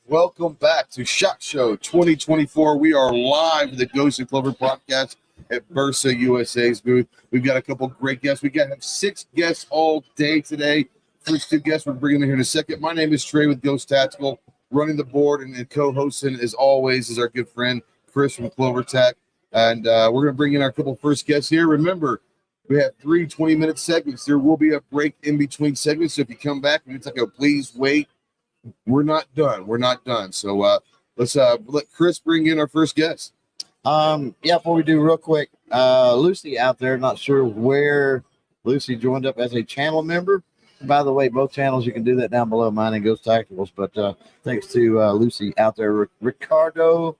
Welcome back to SHOT Show 2024. We are live at the Ghost Clover Podcast at Bersa USA's booth. We've got a couple great guests. We have 6 guests all day today. First 2 guests we're bringing in here in a second. My name is Trey with Ghost Tactical, running the board and co-hosting as always is our good friend Chris from CloverTac. And we're going to bring in our couple first guests here. Remember, we have 3 20-minute segments. There will be a break in between segments. So if you come back and it's like, please wait. We're not done. We're not done. So let's let Chris bring in our first guest. Before we do real quick, Lucy out there, not sure where Lucy joined up as a channel member. By the way, both channels, you can do that down below, mine and Ghost Tacticals. But thanks to Lucy out there, Ricardo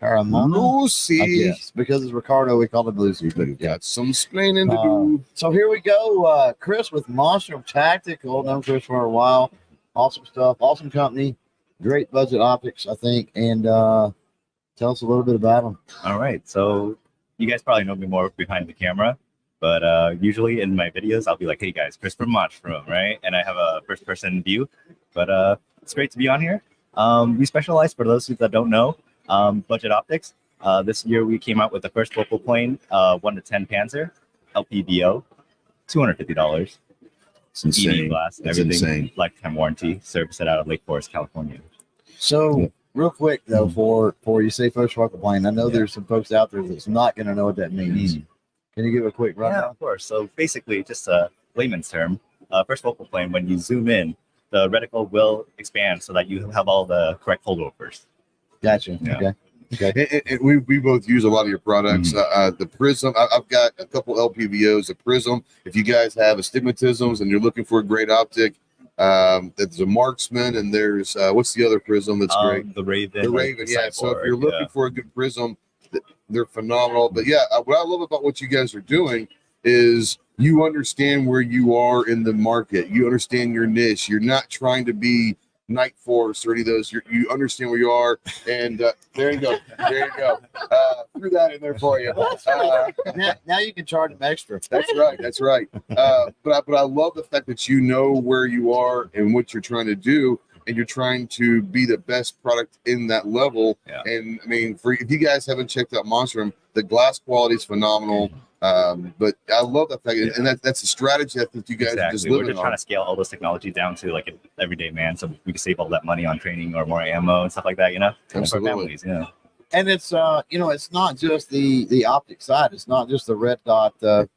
Caramano. Lucy. Yes, because it's Ricardo, we call him Lucy. But Got some explaining to do. So here we go. Chris with Monster Tactical. Known Chris for a while. Awesome stuff. Awesome company. Great budget optics, I think. And tell us a little bit about them. All right. So you guys probably know me more behind the camera, but usually in my videos, I'll be like, hey guys, Chris from Monstrum, right? And I have a first person view, but it's great to be on here. We specialize, for those that don't know, budget optics. This year we came out with the first focal plane, 1 to 10 Panzer, LPBO, $250. It's insane. Glass, It's everything, insane. lifetime warranty, service it out of Lake Forest, California. So real quick though, for you say first focal plane, I know there's some folks out there that's not going to know what that means. Can you give a quick rundown? Yeah, of course. So basically, just a layman's term, first focal plane, when you zoom in, the reticle will expand so that you have all the correct holdovers. Gotcha. Yeah. Okay. And we both use a lot of your products. The Prism, I've got a couple LPVOs. The Prism, if you guys have astigmatisms and you're looking for a great optic, there's a Marksman, and there's what's the other Prism that's great? The Raven. The Raven, yeah. So if you're looking for a good Prism, they're phenomenal. But yeah, what I love about what you guys are doing is you understand where you are in the market. You understand your niche. You're not trying to be Night Force or any of those. You understand where you are, and there you go. There you go. Threw that in there for you. Now you can charge them extra. That's right. That's right. But I love the fact that you know where you are and what you're trying to do, and you're trying to be the best product in that level. Yeah. And I mean, if you guys haven't checked out Monstrum, the glass quality is phenomenal. But I love that fact, and that's a strategy I think you guys are just living We're just trying to scale all this technology down to like an everyday man, so we can save all that money on training or more ammo and stuff like that. Absolutely. For families, And it's it's not just the optic side. It's not just the red dot, the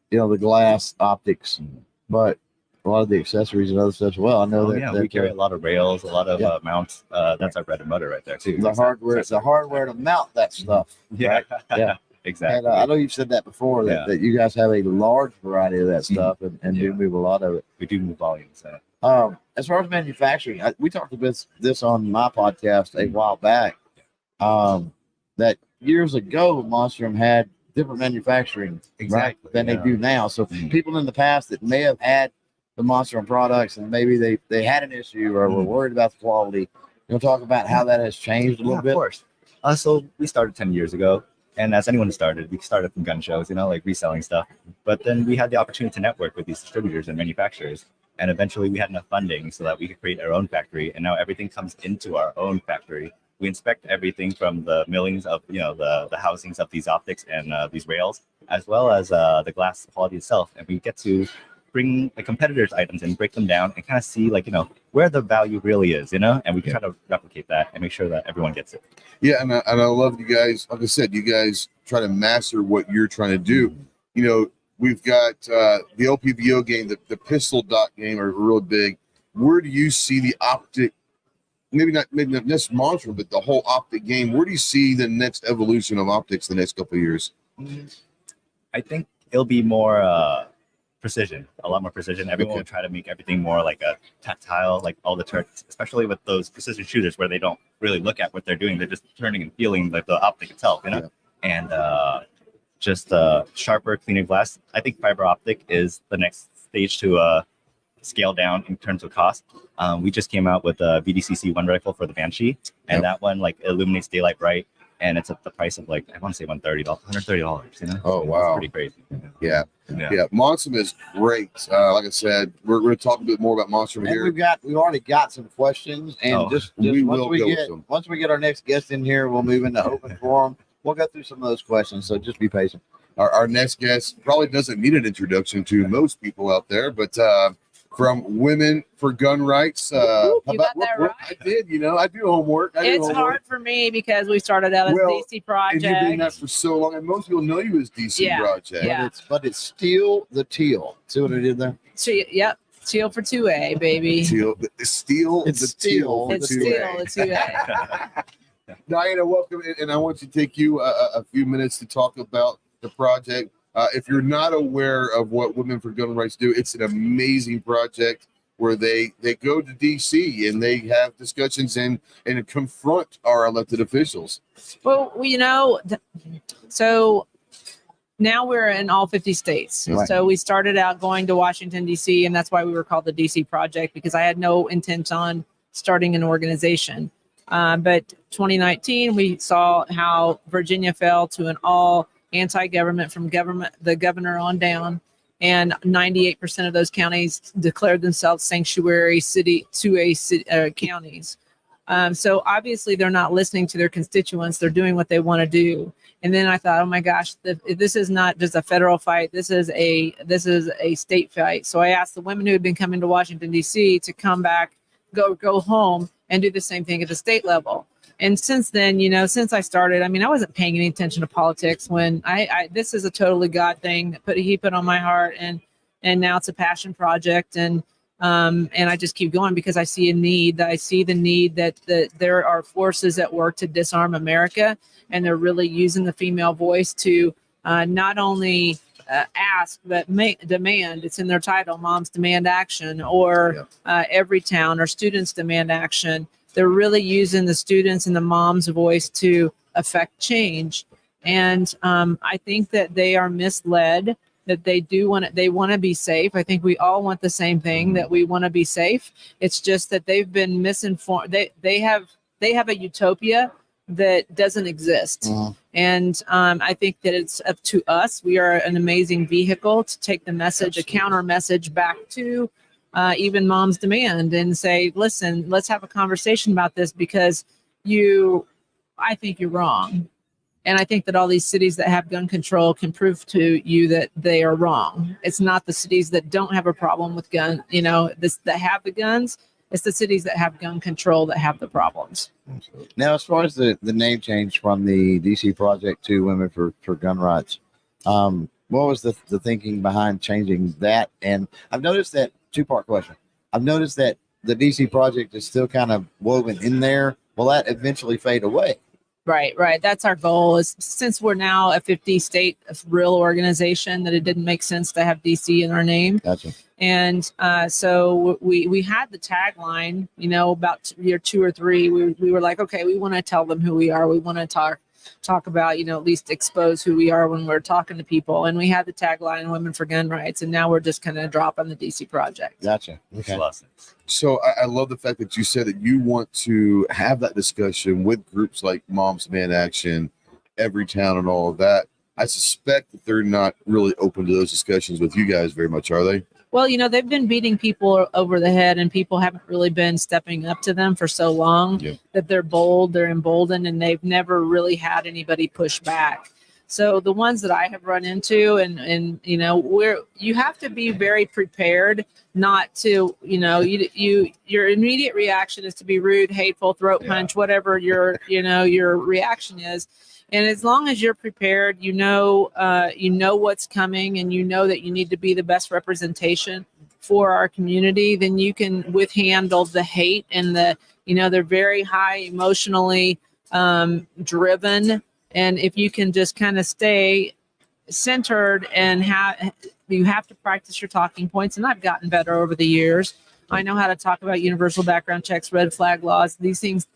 glass optics, but a lot of the accessories and other stuff as well. I know that we carry a lot of rails, a lot of mounts. That's our bread and butter right there too. The hardware to mount that stuff. Yeah. Right? Yeah. Exactly. And I know you've said that before, that you guys have a large variety of that stuff and do move a lot of it. We do move volumes. So. As far as manufacturing, we talked about this on my podcast a while back, that years ago, Monstrum had different manufacturing than they do now. So people in the past that may have had the Monstrum products and maybe they had an issue or were worried about the quality, you'll talk about how that has changed a little bit. Of course. So we started 10 years ago. And as anyone started, we started from gun shows, like reselling stuff. But then we had the opportunity to network with these distributors and manufacturers. And eventually we had enough funding so that we could create our own factory. And now everything comes into our own factory. We inspect everything from the millings of, the housings of these optics and these rails, as well as the glass quality itself. And we get to bring the competitors' items and break them down and kind of see, where the value really is, and we can try to replicate that and make sure that everyone gets it. Yeah, and I love you guys. Like I said, you guys try to master what you're trying to do. We've got the LPVO game, the pistol dot game are real big. Where do you see the optic? Maybe not this monster, but the whole optic game. Where do you see the next evolution of optics the next couple of years? I think it'll be more precision, a lot more precision. Everyone will try to make everything more like a tactile, like all the turns, especially with those precision shooters where they don't really look at what they're doing. They're just turning and feeling like the optic itself, and just sharper, cleaner glass. I think fiber optic is the next stage to scale down in terms of cost. We just came out with a VDCC 1 rifle for the Banshee, and that one illuminates daylight bright. and it's at the price of like, I want to say $130, you know? Oh, wow. It's pretty crazy. Yeah. Monstrum is great. Like I said, we're going to talk a bit more about Monstrum And here. we've already got some questions, and just once we get our next guest in here, we'll move into open forum. We'll go through some of those questions, so just be patient. Our next guest probably doesn't need an introduction to most people out there, but from Women for Gun Rights. You got that right. I did, I do homework. It's hard for me because we started out as DC Project. And you've been that for so long, and most people know you as DC Project. Yeah. But it's still the teal. See what I did there? Yep. Teal for 2A, baby. Teal for 2A. It's Teal, the 2A. Diana, welcome. And I want to take you a few minutes to talk about the project. If you're not aware of what Women for Gun Rights do, it's an amazing project where they go to DC and they have discussions and confront our elected officials. Well, so now we're in all 50 states. Right. So we started out going to Washington, D.C., and that's why we were called the D.C. Project, because I had no intent on starting an organization. But 2019, we saw how Virginia fell to an all anti-government from the governor on down, and 98% of those counties declared themselves sanctuary city 2A counties. So obviously they're not listening to their constituents. They're doing what they want to do. And then I thought, oh my gosh, this is not just a federal fight. This is a state fight. So I asked the women who had been coming to Washington, D.C. to come back, go home and do the same thing at the state level. And since then, since I started, I wasn't paying any attention to politics when this is a totally God thing that he put on my heart, and now it's a passion project, and I just keep going because I see a need. I see the need that there are forces at work to disarm America, and they're really using the female voice to not only ask but demand. It's in their title, Moms Demand Action, or Every Town, or Students Demand Action. They're really using the students and the mom's voice to affect change. And I think that they are misled, that they want to be safe. I think we all want the same thing, that we want to be safe. It's just that they've been misinformed. They have a utopia that doesn't exist. Mm-hmm. And I think that it's up to us. We are an amazing vehicle to take the message, a counter message back to even Moms Demand, and say, listen, let's have a conversation about this, because I think you're wrong. And I think that all these cities that have gun control can prove to you that they are wrong. It's not the cities that don't have a problem with that have the guns. It's the cities that have gun control that have the problems. Now, as far as the name change from the DC Project to Women for Gun Rights, what was the thinking behind changing that? And I've noticed that, two-part question. I've noticed that the DC Project is still kind of woven in there. Will that eventually fade away? Right. That's our goal, is since we're now a 50-state real organization, that it didn't make sense to have DC in our name. Gotcha. And so we had the tagline, about year 2 or 3, we were like, okay, we want to tell them who we are. We want to talk about, at least expose who we are when we're talking to people. And we had the tagline, Women for Gun Rights. And now we're just kind of dropping the DC Project. Gotcha. Okay. So I love the fact that you said that you want to have that discussion with groups like Moms Demand Action, Every Town, and all of that. I suspect that they're not really open to those discussions with you guys very much, are they? Well, they've been beating people over the head, and people haven't really been stepping up to them for so long that they're bold, they're emboldened, and they've never really had anybody push back. So the ones that I have run into, and you have to be very prepared not to, your immediate reaction is to be rude, hateful, throat punch, whatever your reaction is. And as long as you're prepared, you know what's coming, and you know that you need to be the best representation for our community, then you can handle the hate and they're very high emotionally driven. And if you can just kind of stay centered and you have to practice your talking points. And I've gotten better over the years. I know how to talk about universal background checks, red flag laws. These things,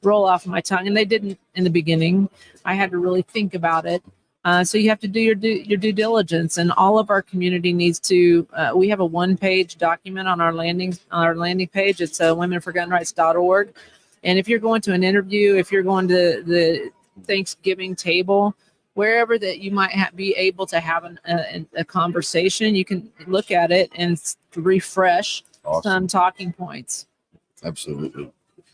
roll off my tongue, and they didn't in the beginning. I had to really think about it. So you have to do your due diligence, and all of our community needs to. We have a one-page document on our landing page. It's womenforgunrights.org. And if you're going to an interview, if you're going to Thanksgiving table, wherever that you might be able to have a conversation, you can look at it and refresh some talking points. Absolutely.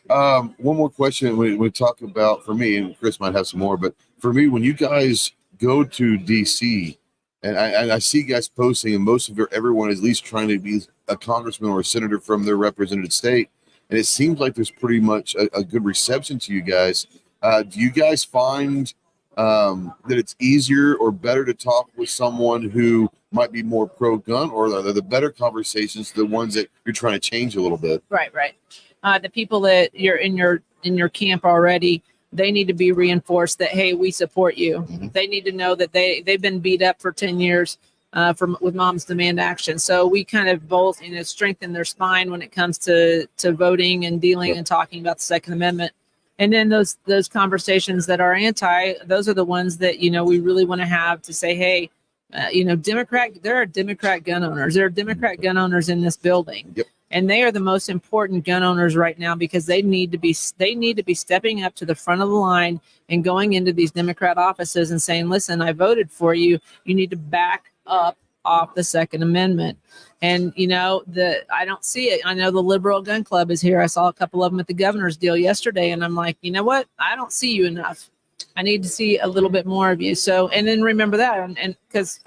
One more question we talk about, for me, and Chris might have some more, but for me, when you guys go to DC, and I see guys posting, and most of everyone is at least trying to be a congressman or a senator from their represented state, and it seems like there's pretty much a good reception to you guys. Do you guys find that it's easier or better to talk with someone who might be more pro-gun, or are the better conversations the ones that you're trying to change a little bit? Right. The people that you're in your camp already, they need to be reinforced that, hey, we support you. Mm-hmm. They need to know that they've been beat up for 10 years with Moms Demand Action. So we kind of both, strengthen their spine when it comes to voting and dealing and talking about the Second Amendment. And then those conversations that are anti, those are the ones that, we really want to have to say, hey, there are Democrat gun owners. There are Democrat gun owners in this building. Yep. And they are the most important gun owners right now, because they need to be stepping up to the front of the line and going into these Democrat offices and saying, listen, I voted for you. You need to back up off the Second Amendment. And, I don't see it. I know the Liberal Gun Club is here. I saw a couple of them at the governor's deal yesterday. And I'm like, you know what? I don't see you enough. I need to see a little bit more of you. So, and then remember that. And because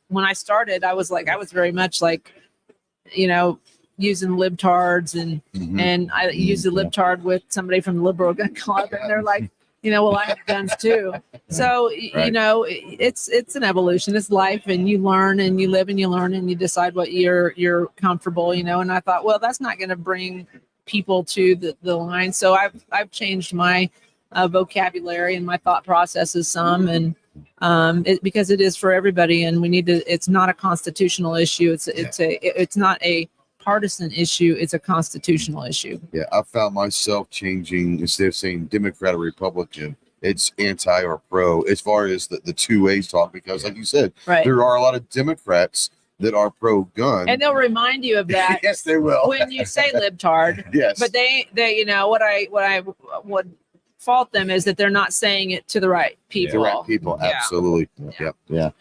when I started, I was very much like, using libtards and I used a libtard with somebody from the Liberal Gun Club, and they're like, well, I have guns too. So, it's an evolution. It's life, and you learn and you live and you learn and you decide what you're comfortable, and I thought, well, that's not going to bring people to the line. So I've changed my vocabulary and my thought processes some, and because it is for everybody, and we need to. It's not a constitutional issue. It's not a partisan issue. It's a constitutional issue. Yeah, I found myself changing, instead of saying Democrat or Republican, it's anti or pro, as far as the two ways talk, because like you said, there are a lot of Democrats that are pro-gun, and they'll remind you of that. Yes, they will, when you say libtard. Yes, but they what I would fault them is that they're not saying it to the right people. The right people, absolutely. Yeah.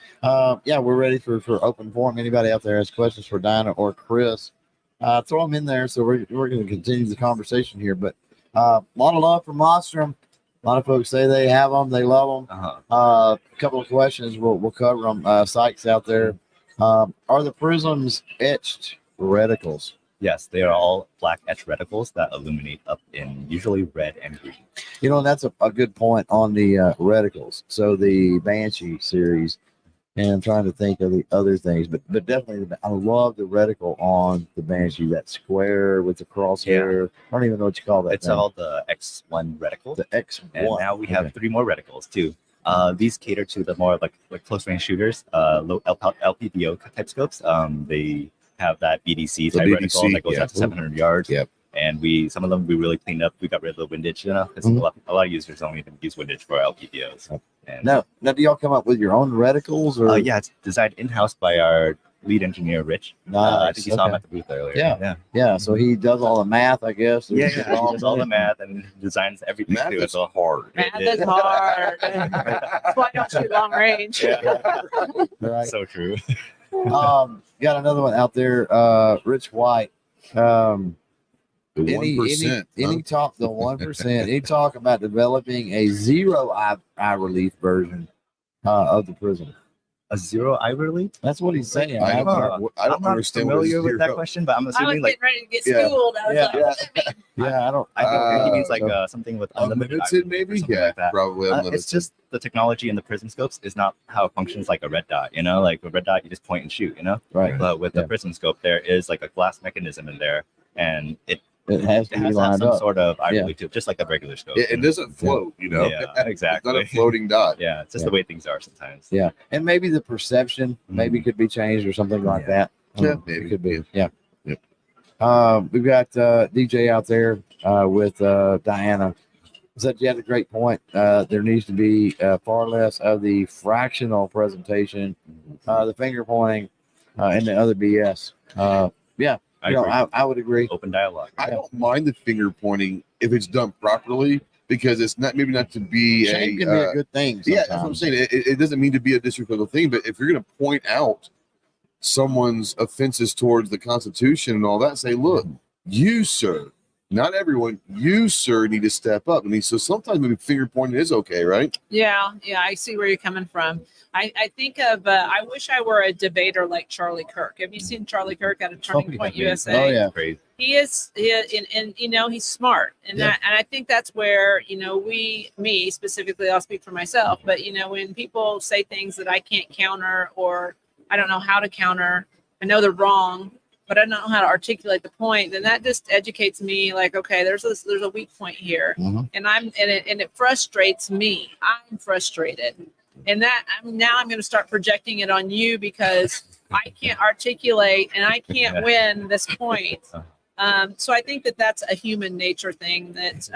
We're ready for open forum. Anybody out there has questions for Dinah or Chris, throw them in there. So we're going to continue the conversation here. But a lot of love for Monstrum. A lot of folks say they have them, they love them. A couple of questions, we'll cover them. Sykes out there. Are the prisms etched reticles? Yes, they are all black etched reticles that illuminate up in usually red and green. That's a good point on the reticles. So the Banshee series, and I'm trying to think of the other things, but definitely I love the reticle on the Banshee, that square with the crosshair. Yeah. I don't even know what you call that. It's all the X1 reticle. The X1. And now we have 3 more reticles too. These cater to the more like close range shooters, low LPBO type scopes. They have that BDC type reticle that goes out to 700 yards. Yep. And some of them we really cleaned up. We got rid of the windage, because a lot of users don't even use windage for LPBOs. And now, do y'all come up with your own reticles? Or yeah, it's designed in-house by our lead engineer, Rich. I think you saw him at the booth earlier. Yeah. So he does all the math, I guess. He does all the math and designs everything. Math too. is hard. Math is hard. That's why I don't shoot long range. Right. So true. Got another one out there. Rich White. The 1%. Any talk, the 1%, any talk about developing a zero eye relief version of the prism? A zero eye relief? That's what he's saying. I don't I'm not understand what familiar is with that zero. question, but I'm I was assuming getting ready to get schooled. I was like, what does that mean? I don't. I think he means like something with unlimited eye Unlimited, relief or maybe? something Yeah, like that. probably unlimited. It's just the technology in the prism scopes is not how it functions like a red dot, like a red dot you just point and shoot, Right. But with the prism scope there is like a glass mechanism in there, and it has to be has lined some up. sort of eye relief to it, just like a regular scope. It doesn't float, Yeah, exactly. It's not a floating dot. Yeah, it's just the way things are sometimes. Yeah, and maybe the perception maybe could be changed or something like that. Yeah, It could be. Yep. We've got DJ out there with Diana. Said you had a great point. There needs to be far less of the fractional presentation, the finger pointing, and the other BS. I would agree. Open dialogue. I don't mind the finger pointing if it's done properly, because it's not maybe not to be Shame can be a good thing. yeah, that's what I'm saying. It doesn't mean to be a disrespectful thing, but if you're going to point out someone's offenses towards the Constitution and all that, say, look, you, sir, not everyone, you, sir, need to step up. I mean, so sometimes maybe finger pointing is okay, right? Yeah, I see where you're coming from. I think of, I wish I were a debater like Charlie Kirk. Have you seen Charlie Kirk at a Turning Point USA? Oh, yeah. Crazy. He is, and you know, he's smart, and Yeah. and I think that's where, you know, me specifically, I'll speak for myself, but you know, when people say things that I can't counter, or I don't know how to counter, I know they're wrong, but I don't know how to articulate the point, then that just educates me. Like, okay, there's a weak point here, Mhm. and it frustrates me. I'm frustrated, and I'm going to start projecting it on you because I can't articulate and I can't win this point. So I think that that's a human nature thing that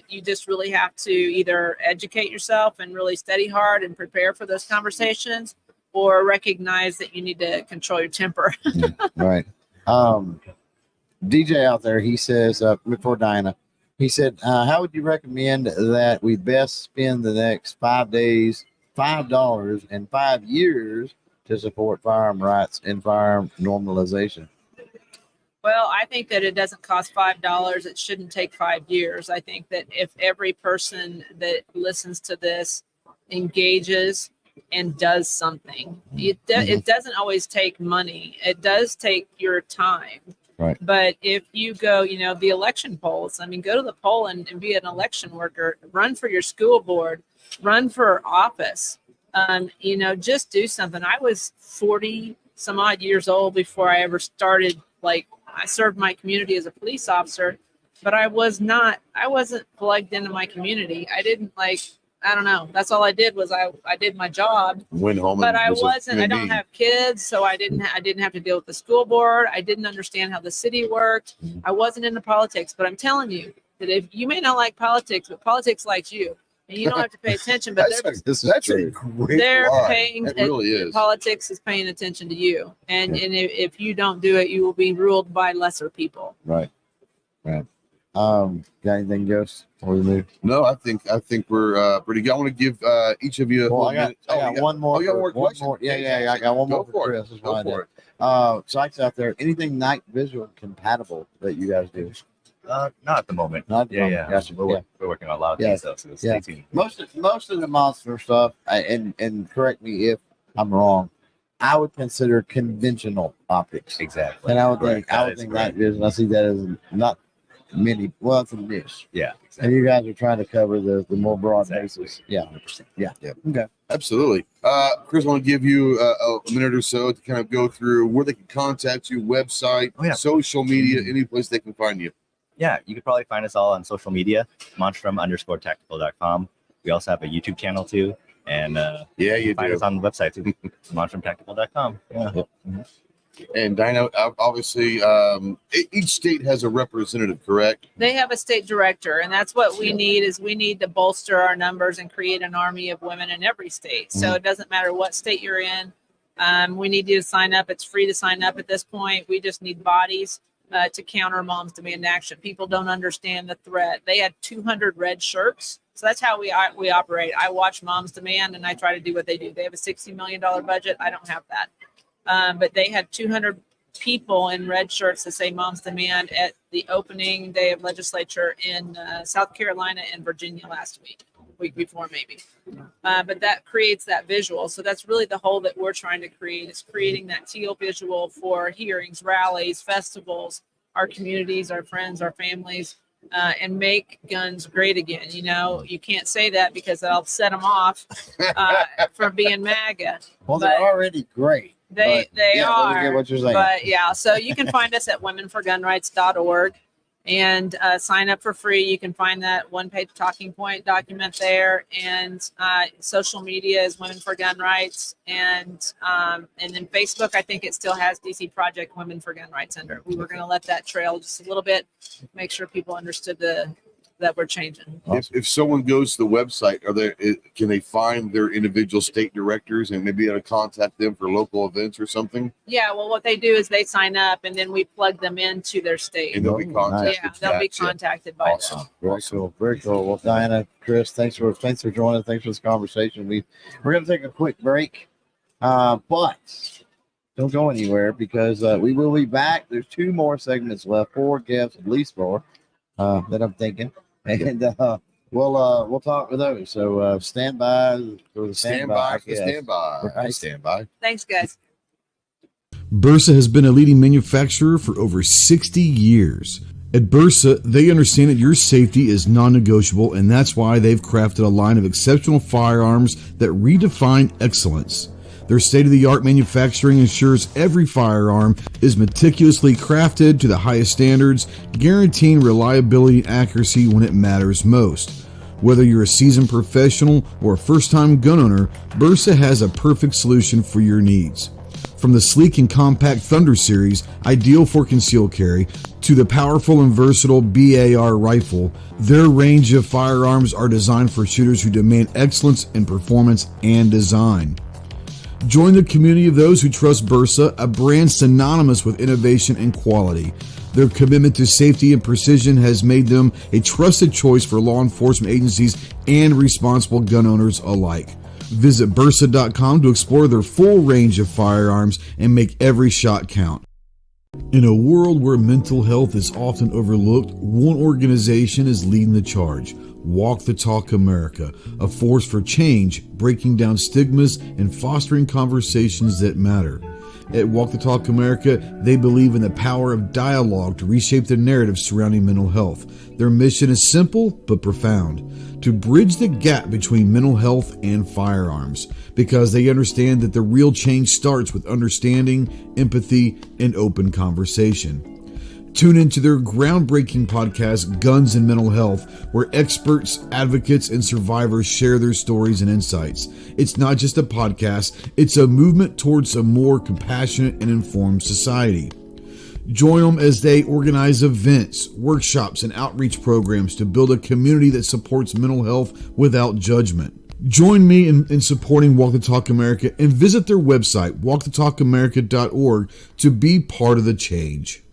you just really have to either educate yourself and really study hard and prepare for those conversations, or recognize that you need to control your temper. Right. DJ out there, he says, before Diana, he said, how would you recommend that we best spend the next 5 days, $5 and 5 years to support firearm rights and firearm normalization? Well, I think that it doesn't cost $5. It shouldn't take 5 years. I think that if every person that listens to this engages and does something, it doesn't always take money. It does take your time. Right. But if you go, you know, the election polls, I mean, go to the poll and be an election worker, run for your school board, run for office, you know, just do something. I was 40 some odd years old before I ever started. Like, I served my community as a police officer, but I wasn't plugged into my community. I didn't, like, I don't know. That's all I did was I did my job. Went home, But I was a wasn't. I human don't being. have kids, so I didn't have to deal with the school board. I didn't understand how the city worked. I wasn't into politics. But I'm telling you that if you may not like politics, but politics likes you, and you don't have to pay attention. But That's a great they're line. paying. It really is. Politics is paying attention to you, and if you don't do it, you will be ruled by lesser people. Right. Got anything, Ghost? Before we move? No, I think we're pretty good. I want to give each of you a Well, whole I got minute. one more. Oh, you got more one questions? more. Yeah. I got one Go more for for it. Chris. That's Go why I for did. it. Sites out there, anything night visual compatible that you guys do? Not at the moment. Not at the moment. Gotcha. We're working on a lot of Yeah. things stuff, so stay tuned. Most of the monster stuff, and correct me if I'm wrong, I would consider conventional optics. Exactly. And I would Correct. think That is night correct. vision. I see that as not many. Well, it's a niche. Yeah, And exactly. you guys are trying to cover the more broad Exactly. bases. Yeah. 100%. Yeah. Okay. Absolutely. Chris, I want to give you a minute or so to kind of go through where they can contact you, website, Oh, yeah. social media, any place they can find you. Yeah, you could probably find us all on social media, monstrum_tactical.com. We also have a YouTube channel too. And Yeah, you find do. us on the website too, monstrumtactical.com. Yeah. And Dino, obviously, each state has a representative, correct? They have a state director, and that's what we need. Is we need to bolster our numbers and create an army of women in every state. So it doesn't matter what state you're in. We need you to sign up. It's free to sign up at this point. We just need bodies to counter Moms Demand Action. People don't understand the threat. They had 200 red shirts. So that's how we operate. I watch Moms Demand and I try to do what they do. They have a $60 million budget. I don't have that. But they had 200 people in red shirts that say Moms Demand at the opening day of legislature in South Carolina and Virginia last week before maybe. But that creates that visual. So that's really the whole that we're trying to create, is creating that teal visual for hearings, rallies, festivals, our communities, our friends, our families, and make guns great again. You know, you can't say that because that'll set them off from being MAGA. Well, they're already great. They I are. get what you're saying. But yeah, so you can find us at womenforgunrights.org and sign up for free. You can find that one-page talking point document there, and social media is Women for Gun Rights, and then Facebook, I think it still has DC Project Women for Gun Rights under. We were going to let that trail just a little bit, make sure people understood the that we're changing. If someone goes to the website, can they find their individual state directors and maybe able to contact them for local events or something? Yeah, well, what they do is they sign up and then we plug them into their state. And they'll be contacted. Yeah, they'll be contacted by Awesome. them. Very cool. Very cool. Well, Diana, Chris, thanks for joining. Thanks for this conversation. We're going to take a quick break, but don't go anywhere because we will be back. There's 2 more segments left, 4 guests, at least 4 that I'm thinking, and we'll talk with those. So stand by for the standby. Right. Stand by. Thanks, guys. Bersa has been a leading manufacturer for over 60 years. At Bersa, they understand that your safety is non-negotiable, and that's why they've crafted a line of exceptional firearms that redefine excellence. Their state-of-the-art manufacturing ensures every firearm is meticulously crafted to the highest standards, guaranteeing reliability and accuracy when it matters most. Whether you're a seasoned professional or a first-time gun owner, Bersa has a perfect solution for your needs. From the sleek and compact Thunder series, ideal for concealed carry, to the powerful and versatile BAR rifle, their range of firearms are designed for shooters who demand excellence in performance and design. Join the community of those who trust Bersa, a brand synonymous with innovation and quality. Their commitment to safety and precision has made them a trusted choice for law enforcement agencies and responsible gun owners alike. Visit Bersa.com to explore their full range of firearms and make every shot count. In a world where mental health is often overlooked, one organization is leading the charge. Walk the Talk America, a force for change, breaking down stigmas and fostering conversations that matter. At Walk the Talk America, they believe in the power of dialogue to reshape the narrative surrounding mental health. Their mission is simple but profound: to bridge the gap between mental health and firearms, because they understand that the real change starts with understanding, empathy, and open conversation. Tune into their groundbreaking podcast, Guns and Mental Health, where experts, advocates, and survivors share their stories and insights. It's not just a podcast, it's a movement towards a more compassionate and informed society. Join them as they organize events, workshops, and outreach programs to build a community that supports mental health without judgment. Join me in supporting Walk the Talk America and visit their website, walkthetalkamerica.org, to be part of the change.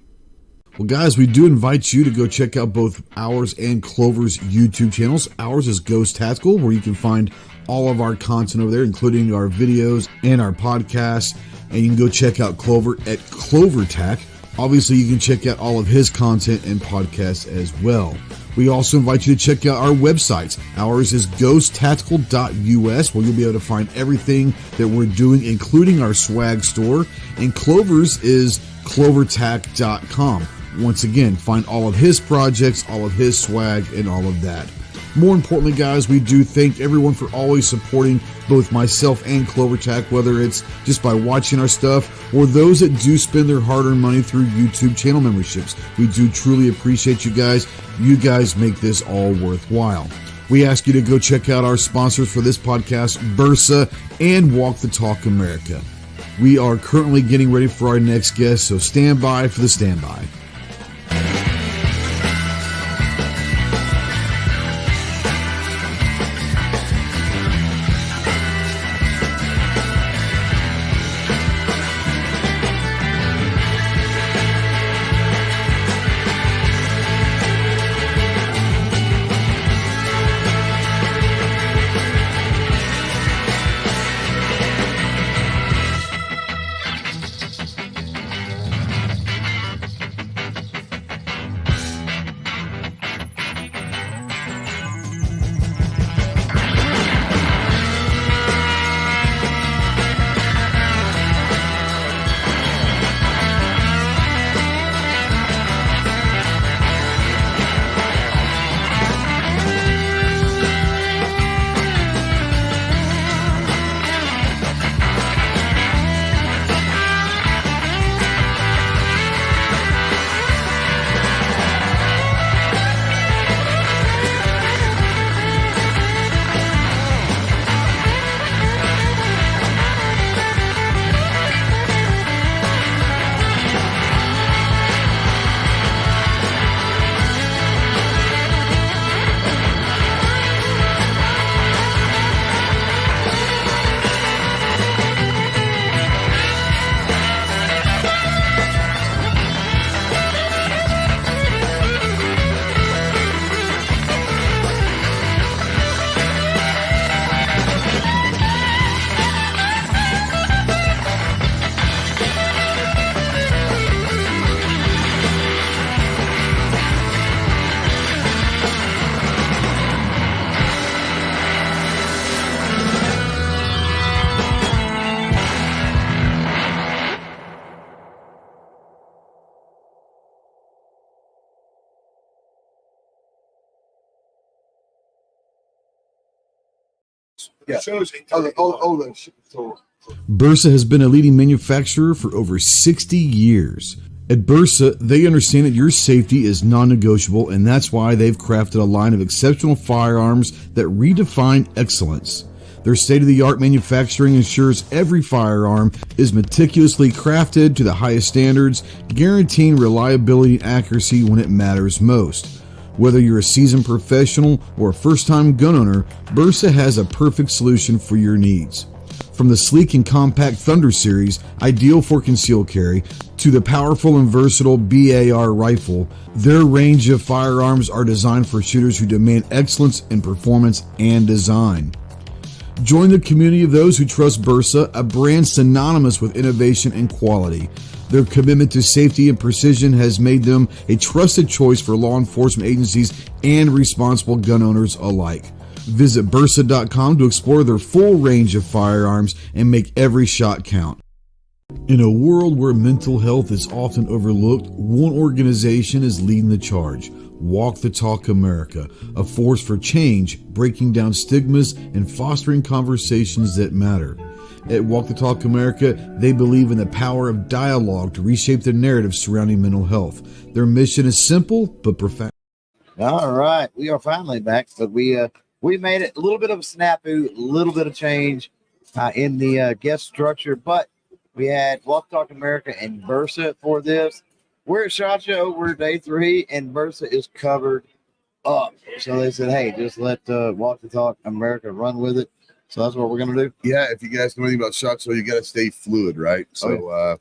Well, guys, we do invite you to go check out both ours and Clover's YouTube channels. Ours is Ghost Tactical, where you can find all of our content over there, including our videos and our podcasts. And you can go check out Clover at CloverTac. Obviously, you can check out all of his content and podcasts as well. We also invite you to check out our websites. Ours is ghosttactical.us, where you'll be able to find everything that we're doing, including our swag store. And Clover's is clovertac.com. Once again, find all of his projects, all of his swag, and all of that. More importantly, guys, we do thank everyone for always supporting both myself and CloverTac, whether it's just by watching our stuff or those that do spend their hard-earned money through YouTube channel memberships. We do truly appreciate you guys. You guys make this all worthwhile. We ask you to go check out our sponsors for this podcast, Bersa and Walk the Talk America. We are currently getting ready for our next guest, so stand by for the standby. Yeah. Shows. Bersa has been a leading manufacturer for over 60 years. At Bersa, they understand that your safety is non-negotiable, and that's why they've crafted a line of exceptional firearms that redefine excellence. Their state-of-the-art manufacturing ensures every firearm is meticulously crafted to the highest standards, guaranteeing reliability and accuracy when it matters most. Whether you're a seasoned professional or a first-time gun owner, Bersa has a perfect solution for your needs. From the sleek and compact Thunder series, ideal for concealed carry, to the powerful and versatile BAR rifle, their range of firearms are designed for shooters who demand excellence in performance and design. Join the community of those who trust Bersa, a brand synonymous with innovation and quality. Their commitment to safety and precision has made them a trusted choice for law enforcement agencies and responsible gun owners alike. Visit Bersa.com to explore their full range of firearms and make every shot count. In a world where mental health is often overlooked, one organization is leading the charge. Walk the Talk America, a force for change, breaking down stigmas and fostering conversations that matter. At Walk the Talk America, they believe in the power of dialogue to reshape the narrative surrounding mental health. Their mission is simple but profound. All right, we are finally back, but we made it a little bit of a snafu, a little bit of change in the guest structure, but we had Walk Talk America and Bersa for this. We're at SHOT Show, we're day 3, and Bersa is covered up. So they said, hey, just let Walk the Talk America run with it. So that's what we're gonna do. Yeah, if you guys know anything about SHOT Show, you got to stay fluid, right? So,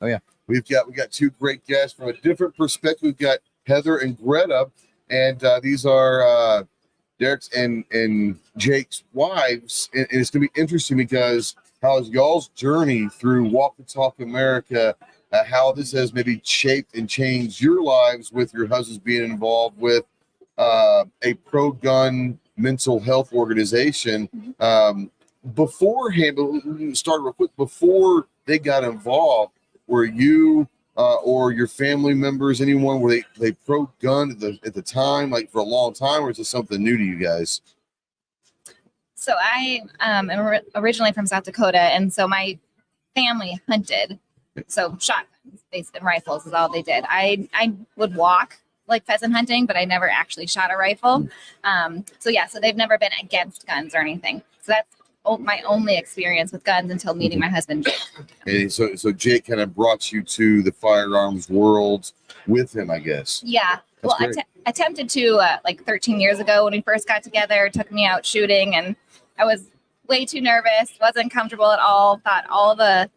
we got 2 great guests from a different perspective. We've got Heather and Greta, and these are Derek's and Jake's wives, and it's gonna be interesting because how is y'all's journey through Walk the Talk America? How this has maybe shaped and changed your lives with your husbands being involved with a pro-gun mental health organization. Beforehand, but we start real quick. Before they got involved, were you or your family members, anyone, were they pro-gun at the time, like for a long time, or is this something new to you guys? So I am originally from South Dakota, and so my family hunted. So shotguns, basically, and rifles is all they did. I would walk like pheasant hunting, but I never actually shot a rifle. So they've never been against guns or anything. So that's my only experience with guns until meeting my husband, Jake. And so Jake kind of brought you to the firearms world with him, I guess. Yeah. That's I attempted to like 13 years ago when we first got together, took me out shooting, and I was way too nervous, wasn't comfortable at all, thought all the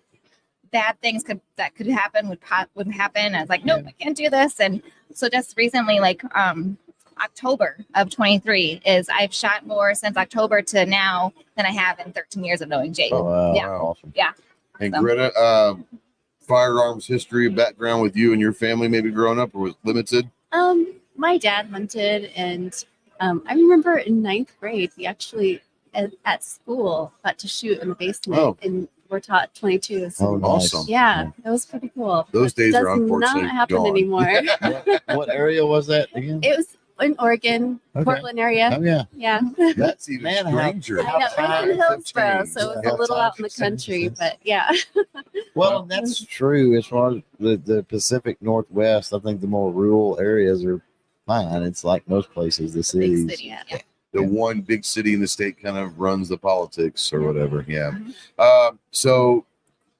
bad things that could happen would happen. I was like, nope, I can't do this. And so just recently, like October of 23 is I've shot more since October to now than I have in 13 years of knowing Jake. Oh, wow. Yeah. Awesome. Yeah. And Greta, firearms history, background with you and your family, maybe growing up, or was it limited? My dad hunted, and I remember in 9th grade, we actually at school got to shoot in the basement, and we're taught 22. So nice. Awesome. yeah, that was pretty cool. Those days are does unfortunately not happen gone. anymore. What area was that again? It was in Oregon, Okay. Portland area. Oh, yeah. Yeah, That's even Man, stranger. I know, it was in Hillsboro, so it was a little out in the country, but yeah. Well, and that's true as far as the Pacific Northwest. I think the more rural areas are fine. It's like most places, the cities. Big city. Yeah. The one big city in the state kind of runs the politics or whatever. Yeah. So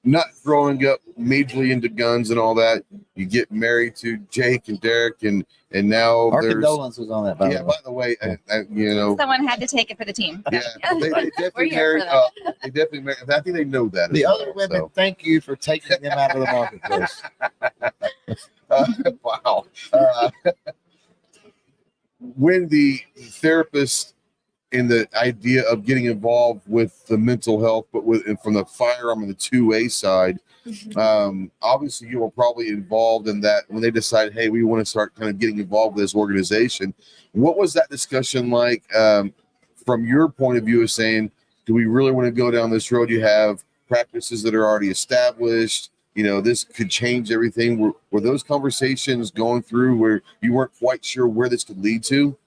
not growing up majorly into guns and all that, you get married to Jake and Derek, and now Our there's condolences on that, by the way. by the way, you know, Someone had to take it for the team. yeah, they We're definitely here married. for They definitely married. I think they know that. The as other well, women, thank you for taking them out of the marketplace. Wow. When the therapist in the idea of getting involved with the mental health, but from the firearm and the 2A side, obviously you were probably involved in that when they decided, hey, we want to start kind of getting involved with this organization. What was that discussion like from your point of view of saying, do we really want to go down this road? You have practices that are already established. You know, this could change everything. Were those conversations going through where you weren't quite sure where this could lead to?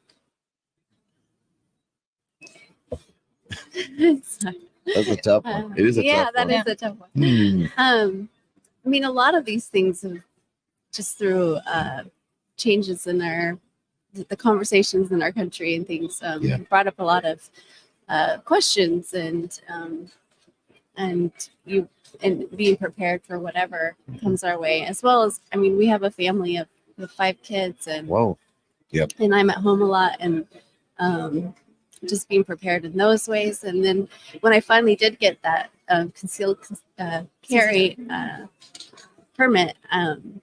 That's a tough one. It is a Yeah, tough that one. is a tough one. Hmm. I mean, a lot of these things have just through changes in the conversations in our country and things Yeah. brought up a lot of questions and being prepared for whatever comes our way, as well as, I mean, we have a family of 5 kids, and Whoa. and I'm at home a lot, and just being prepared in those ways. And then when I finally did get that concealed carry permit, and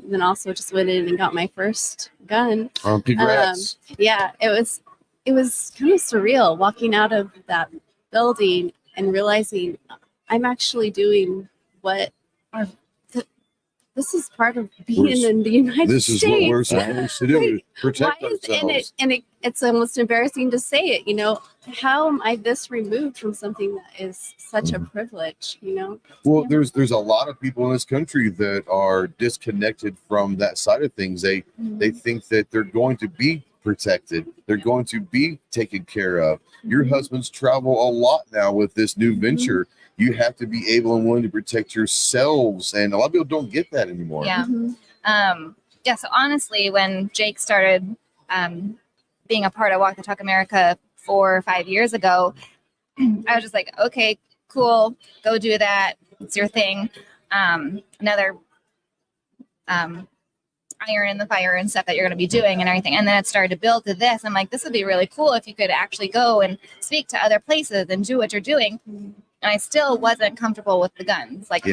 then also just went in and got my first gun. Congrats. Yeah, it was kind of surreal walking out of that building and realizing I'm actually doing what this is part of being in the United This States. is what we're supposed to do. Protect Why is ourselves. it's almost embarrassing to say it, you know. How am I this removed from something that is such a privilege, you know? Well, there's a lot of people in this country that are disconnected from that side of things. They think that they're going to be protected. They're going to be taken care of. Your husbands travel a lot now with this new venture. You have to be able and willing to protect yourselves, and a lot of people don't get that anymore. Yeah. So honestly, when Jake started being a part of Walk the Talk America 4 or 5 years ago, I was just like, okay, cool, go do that. It's your thing. Another iron in the fire and stuff that you're going to be doing and everything. And then it started to build to this. I'm like, this would be really cool if you could actually go and speak to other places and do what you're doing. And I still wasn't comfortable with the guns. Like,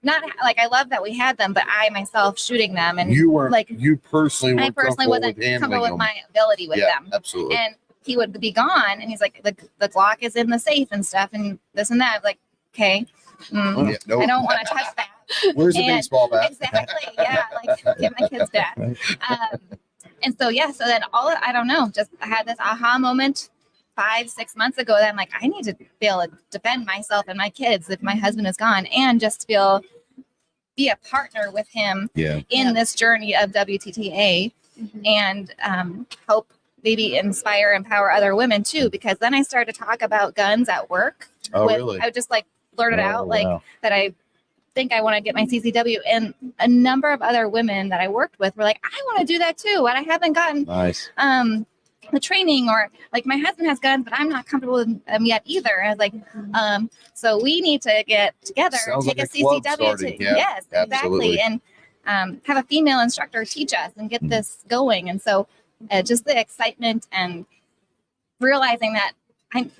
not like, I love that we had them, but I myself shooting them, and You weren't like, you personally I weren't personally wasn't comfortable with them. my ability with them. Absolutely. And he would be gone, and he's like, the Glock is in the safe and stuff, and this and that. I was like, okay, Yeah, no. I don't want to touch that. Where's the And- baseball bat? Exactly. Yeah. Like, get my kids back. And so, so then I don't know, just I had this aha moment 5-6 months ago that I'm like, I need to be able to defend myself and my kids if my husband is gone, and just be a partner with him in this journey of WTTA, and help maybe inspire, empower other women too. Because then I started to talk about guns at work. Oh, really? I would just like blurt it out, like wow. that I think I want to get my CCW, and a number of other women that I worked with were like, I want to do that too, and I haven't gotten Nice. the training, or like my husband has guns, but I'm not comfortable with them yet either. I was like, so we need to get together, Sounds take like a a club CCW starting. to, Yeah, yes, absolutely. exactly. And have a female instructor teach us and get this going. And so just the excitement and realizing that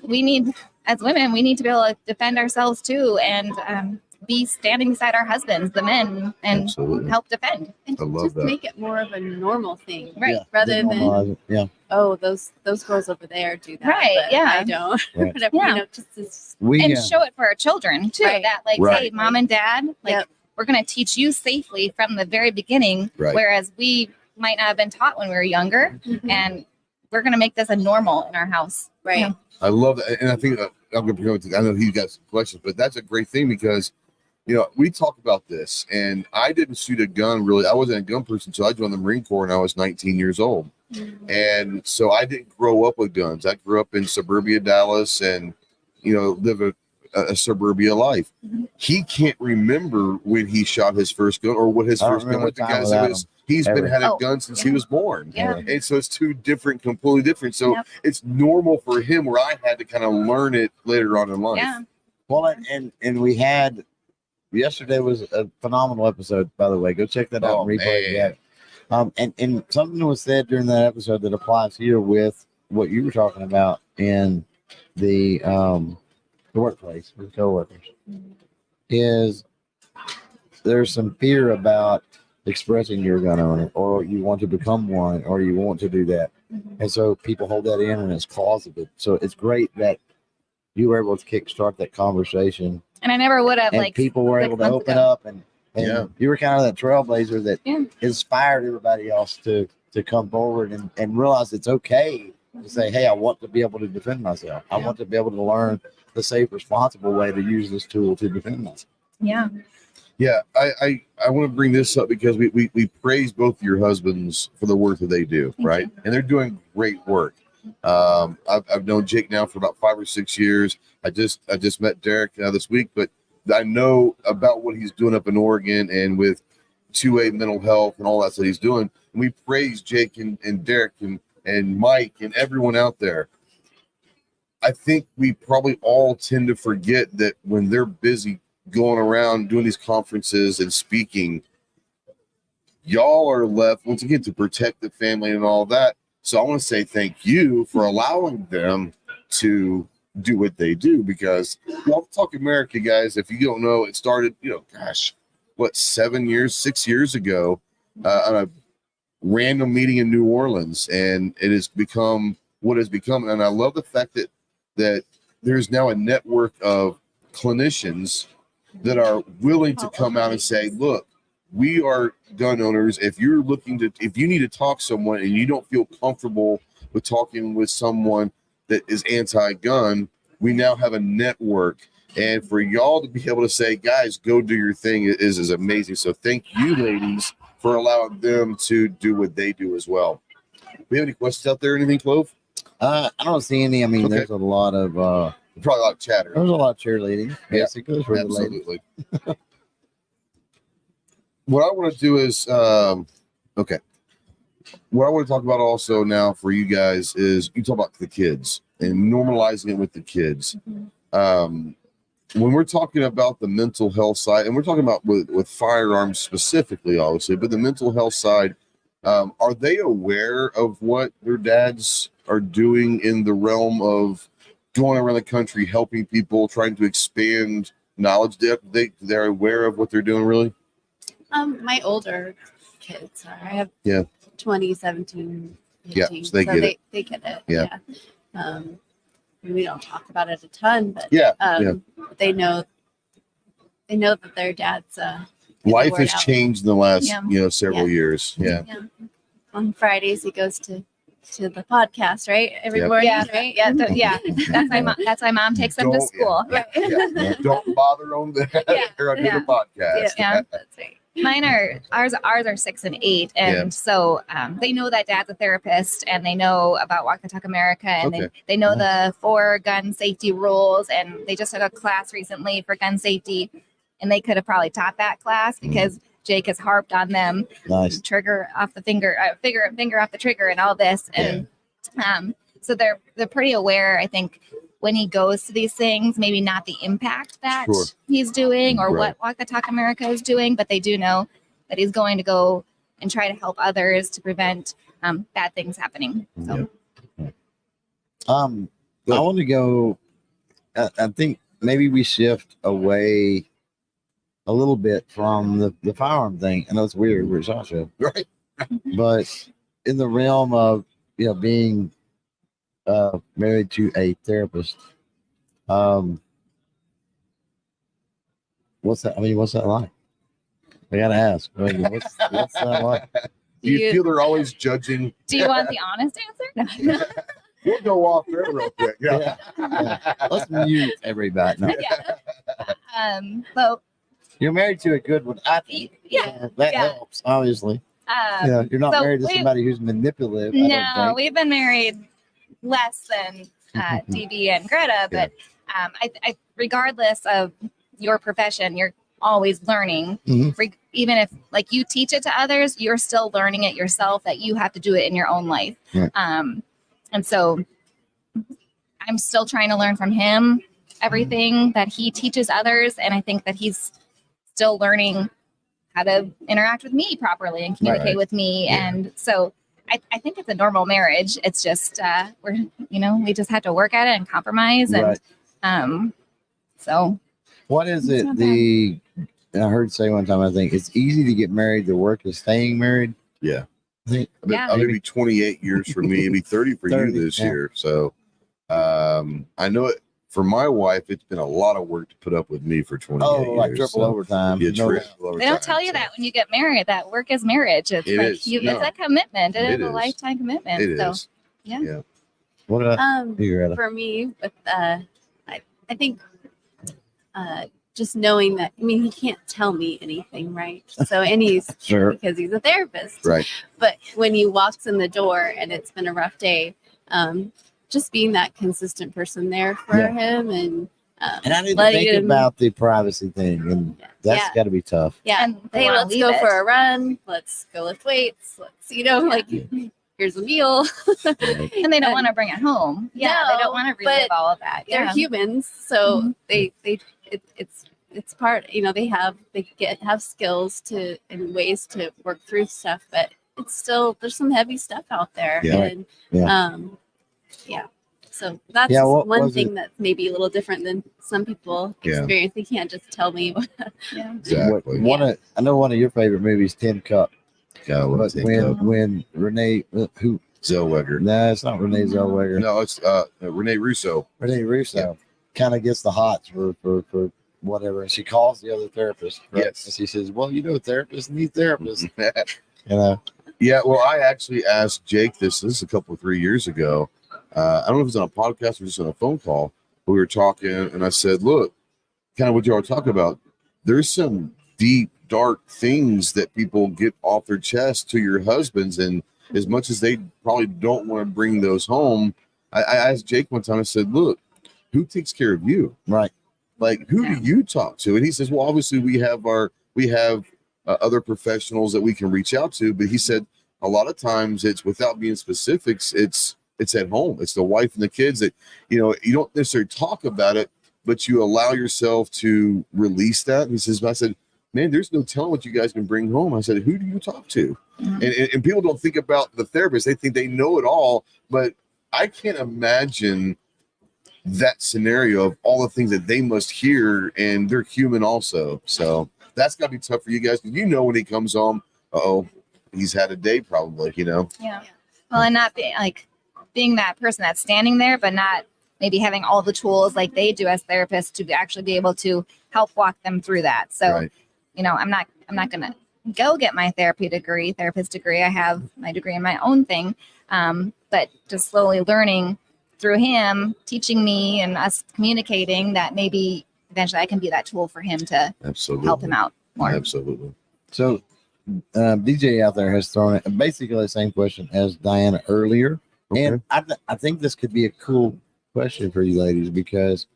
we need, as women, we need to be able to defend ourselves too, and be standing beside our husbands, the men, and Absolutely. help defend. And I love just that. make it more of a normal thing, Right. Yeah. rather than Normalize it. Yeah. oh, those girls over there do that, Right, but yeah. I don't. Right. Whatever, Yeah. you know, just We And show it for our children too, Right. that like, Right. hey, mom and dad, like, Yep. we're going to teach you safely from the very beginning, Right. whereas we might not have been taught when we were younger, and we're going to make this a normal in our house. right. Yeah. I love that, and I think I'm going to go into. I know he's got some questions, but that's a great thing because, you know, we talk about this, and I didn't shoot a gun really. I wasn't a gun person until I joined the Marine Corps, and I was 19 years old, and so I didn't grow up with guns. I grew up in suburbia Dallas, and live a suburbia life. He can't remember when he shot his first gun or what his I don't first gun remember was a time because without him, he's been ever. had a Oh, gun since yeah. he was born. Yeah. And so it's two completely different. So Yep. it's normal for him where I had to kind of learn it later on in life. Yeah. Well, and we had yesterday was a phenomenal episode, by the way. Go check that out Oh, and replay man. that. And something was said during that episode that applies here with what you were talking about in the workplace with coworkers. Is there's some fear about expressing you're a gun owner, or you want to become one, or you want to do that, and so people hold that in, and it's closeted. So it's great that you were able to kickstart that conversation, And I never would have, and like, people were 6 able to months open ago. up, and Yeah. you were kind of that trailblazer that Yeah. inspired everybody else to come forward and realize it's okay to say, hey, I want to be able to defend myself. I want to be able to learn the safe, responsible way to use this tool to defend myself. Yeah. Yeah, I want to bring this up because we praise both your husbands for the work that they do, Thank right? you. And they're doing great work. I've known Jake now for about 5 or 6 years. I just met Derek this week, but I know about what he's doing up in Oregon and with 2A mental health and all that he's doing. And we praise Jake and Derek and Mike and everyone out there. I think we probably all tend to forget that when they're busy going around doing these conferences and speaking, y'all are left once again to protect the family and all that. So I want to say thank you for allowing them to do what they do, because Love Talk America, guys, if you don't know, it started, 6 years ago on a random meeting in New Orleans, and it has become what has become. And I love the fact that there's now a network of clinicians that are willing to come out and say, look, we are gun owners. If you need to talk to someone and you don't feel comfortable with talking with someone that is anti-gun, we now have a network. And for y'all to be able to say, guys, go do your thing is amazing. So thank you, ladies, for allowing them to do what they do as well. We have any questions out there? Anything, Clove? I don't see any. I mean, Okay. there's a lot of Probably a lot of chatter. there's a lot of cheerleading, basically. For the ladies. Absolutely. What I want to do is, okay. What I want to talk about also now for you guys is you talk about the kids and normalizing it with the kids. When we're talking about the mental health side, and we're talking about with firearms specifically, obviously, but the mental health side, are they aware of what their dads are doing in the realm of going around the country, helping people, trying to expand knowledge? They're aware of what they're doing, really? My older kids are. I have 20, 17, 18. Yeah, so they get it. They get it. Yeah. We don't talk about it a ton, but they know that their dad's Life has changed in the last several Yeah. years. Yeah. On Fridays he goes to the podcast, right? Every morning, right? That's why mom takes them to school. Yeah. Yeah. Don't bother on that or do the podcast. Yeah. That's right. Ours are 6 and 8, and so they know that dad's a therapist, and they know about Walk the Talk America, and they know the 4 gun safety rules, and they just took a class recently for gun safety, and they could have probably taught that class because Jake has harped on them. Nice. Trigger off the finger, finger off the trigger, and all this, and so they're pretty aware. I think when he goes to these things, maybe not the impact that he's doing or what Walk the Talk America is doing, but they do know that he's going to go and try to help others to prevent bad things happening. So. I want to go. I think maybe we shift away a little bit from the firearm thing. I know it's weird, we're Sasha, Right. but in the realm of being married to a therapist, what's that? I mean, what's that like? I gotta ask. What's that like? Do you feel they're always judging? Do you want the honest answer? No. We'll go off there real quick. Yeah. Let's mute everybody. No. So You're married to a good one, I think. That helps, obviously. You're not so married to somebody who's manipulative. No, we've been married less than DB and Greta, but I regardless of your profession, you're always learning. Even if like you teach it to others, you're still learning it yourself, that you have to do it in your own life. And so I'm still trying to learn from him everything that he teaches others, and I think that he's still learning how to interact with me properly and communicate with me. And so I think it's a normal marriage. It's just we just have to work at it and compromise. And so what is it? I heard say one time, I think it's easy to get married. The work is staying married. Yeah. I think Maybe 28 years for me, maybe 30 for 30, you this year. So I know it for my wife, it's been a lot of work to put up with me for 28 years. Like triple overtime. Yeah, No, triple overtime. they don't tell you that when you get married, that work is marriage. It's it's a commitment. It is a lifetime commitment. It so is. yeah. What about you, Greta? For me, with I think just knowing that, I mean, he can't tell me anything, right? So, and he's Sure. because he's a therapist, Right. But when he walks in the door and it's been a rough day, just being that consistent person there for him, and I didn't letting think him- about the privacy thing, and that's Yeah. got to be tough. yeah, And they hey, wanna let's leave go it. for a run, let's go lift weights, let's like here's a meal. And they don't want to bring it home. Yeah, they No, don't want to relive but all of that. They're Yeah. humans, so Mhm. it's part, they have skills to and ways to work through stuff, but it's still, there's some heavy stuff out there. Yeah. And Yeah. so that's Yeah, what one was thing it? that's maybe a little different than some people Yeah. experience. They can't just tell me Yeah. Exactly. I know one of your favorite movies, Tin Cup. God, I love But Tin Cup. when Renee, who? Zellweger. No, it's not Renee Zellweger. No, it's Renee Russo. Renee Russo kind of gets the hots for whatever, and she calls the other therapist. Right? Yes. And she says, "Well, therapists need therapists." You know. Yeah, well, I actually asked Jake this is a couple 3 years ago. I don't know if it was on a podcast or just on a phone call. But we were talking, and I said, "Look, kind of what you all talking about. There's some deep, dark things that people get off their chest to your husbands, and as much as they probably don't want to bring those home, I asked Jake one time. I said, "Look, who takes care of you? Right. Like, who do you talk to?" And he says, "Well, obviously we have other professionals that we can reach out to." But he said a lot of times it's, without being specifics, it's at home. It's the wife and the kids that, you don't necessarily talk about it, but you allow yourself to release that. And he says, I said, "Man, there's no telling what you guys can bring home." I said, "Who do you talk to?" And people don't think about the therapist. They think they know it all, but I can't imagine that scenario of all the things that they must hear, and they're human also. So that's got to be tough for you guys. Because when he comes home, he's had a day probably, Yeah. Well, and not being that person that's standing there, but not maybe having all the tools like they do as therapists to actually be able to help walk them through that. So, Right. I'm not going to go get my therapist degree. I have my degree in my own thing. But just slowly learning through him, teaching me and us communicating that maybe eventually I can be that tool for him to Absolutely. help him out more. Absolutely. So, DJ out there has thrown it basically the same question as Diana earlier, and I think this could be a cool question for you ladies, because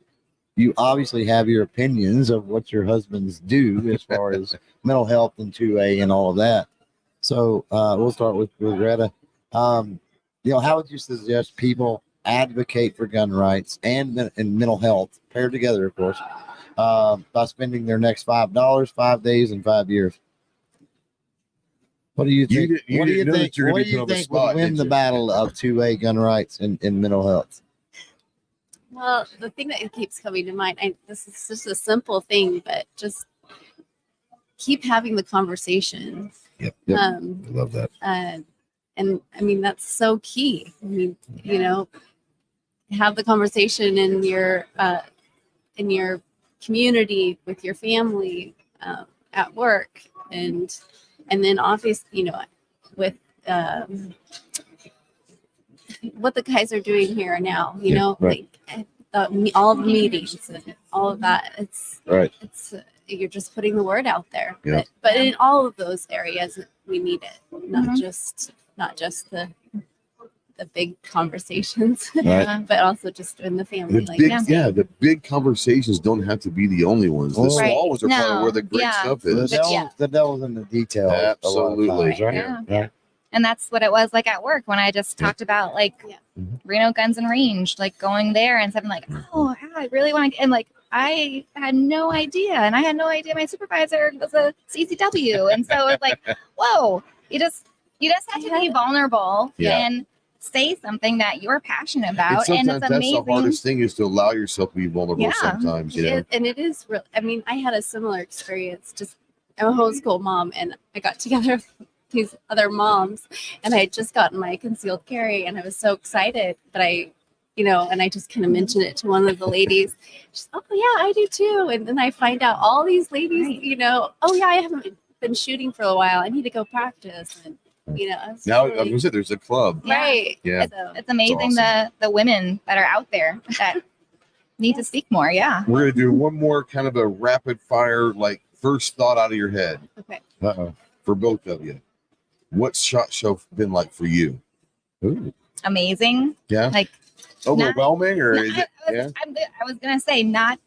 you obviously have your opinions of what your husbands do as far as mental health and 2A and all of that. So we'll start with Greta. How would you suggest people advocate for gun rights and mental health paired together, of course, by spending their next $5, 5 days, and 5 years? What do you think? What do you think would win the battle of 2A gun rights and mental health? Well, the thing that keeps coming to mind, this is just a simple thing, but just keep having the conversation. Yep. Yep. I love that. And I mean, that's so key. I mean, have the conversation in your community, with your family, at work, and then obviously, with what the guys are doing here now, right. all the meetings and all of that. It's Right. It's you're just putting the word out there. Yeah. But in all of those areas, we need it. Not just the big conversations, Right. but also just in the family. The big conversations don't have to be the only ones. The Right. small ones are probably where the great stuff is. The devil's in the details. Absolutely. A lot of times, right? Yeah. Right. And that's what it was like at work when I just talked about Reno Guns and Range, going there and something like, oh, I really want to, and I had no idea, and I had no idea my supervisor was a CCW, and so it's like, whoa, you just have to be vulnerable and say something that you're passionate about, and it's that's amazing. the hardest thing is to allow yourself to be vulnerable sometimes. And it is real. I mean, I had a similar experience. I'm a homeschool mom, and I got together with these other moms, and I had just gotten my concealed carry, and I was so excited. But and I just kind of mentioned it to one of the ladies. She's, oh yeah, I do too. And then I find out all these ladies, oh yeah, I haven't been shooting for a while. I need to go practice. And Now, I was gonna say there's a club. Right. Yeah. It's amazing the women that are out there that need to speak more. Yeah. We're gonna do one more kind of a rapid fire, first thought out of your head. Okay. For both of you. What's SHOT Show been like for you? Ooh. amazing. Yeah. Like Overwhelming, or no, is it? Yeah. I was gonna say not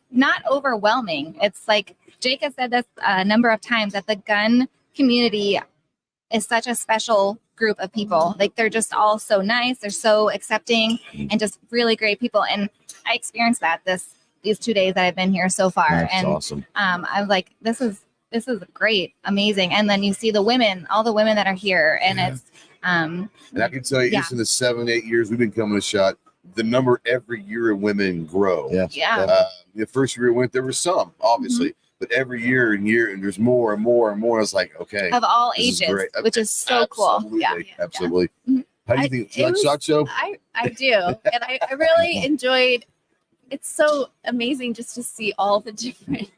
overwhelming. It's like Jake has said this a number of times that the gun community is such a special group of people. Like they're just all so nice, they're so accepting, and just really great people. And I experienced that these 2 days that I've been here so far. That's and awesome. I was like, this is great, amazing. And then you see the women, all the women that are here, and it's And I can tell you, Yeah. just in the 7-8 years we've been coming to SHOT, the number every year of women grow. yeah. The first year we went, there were some, obviously, but every year and there's more and more and more. It's like, okay, Of all this is ages, great. which is so cool. Yeah. Absolutely. Mhm. How do you I- think? it You like was- SHOT Show? I do. And I really enjoyed, it's so amazing just to see all the different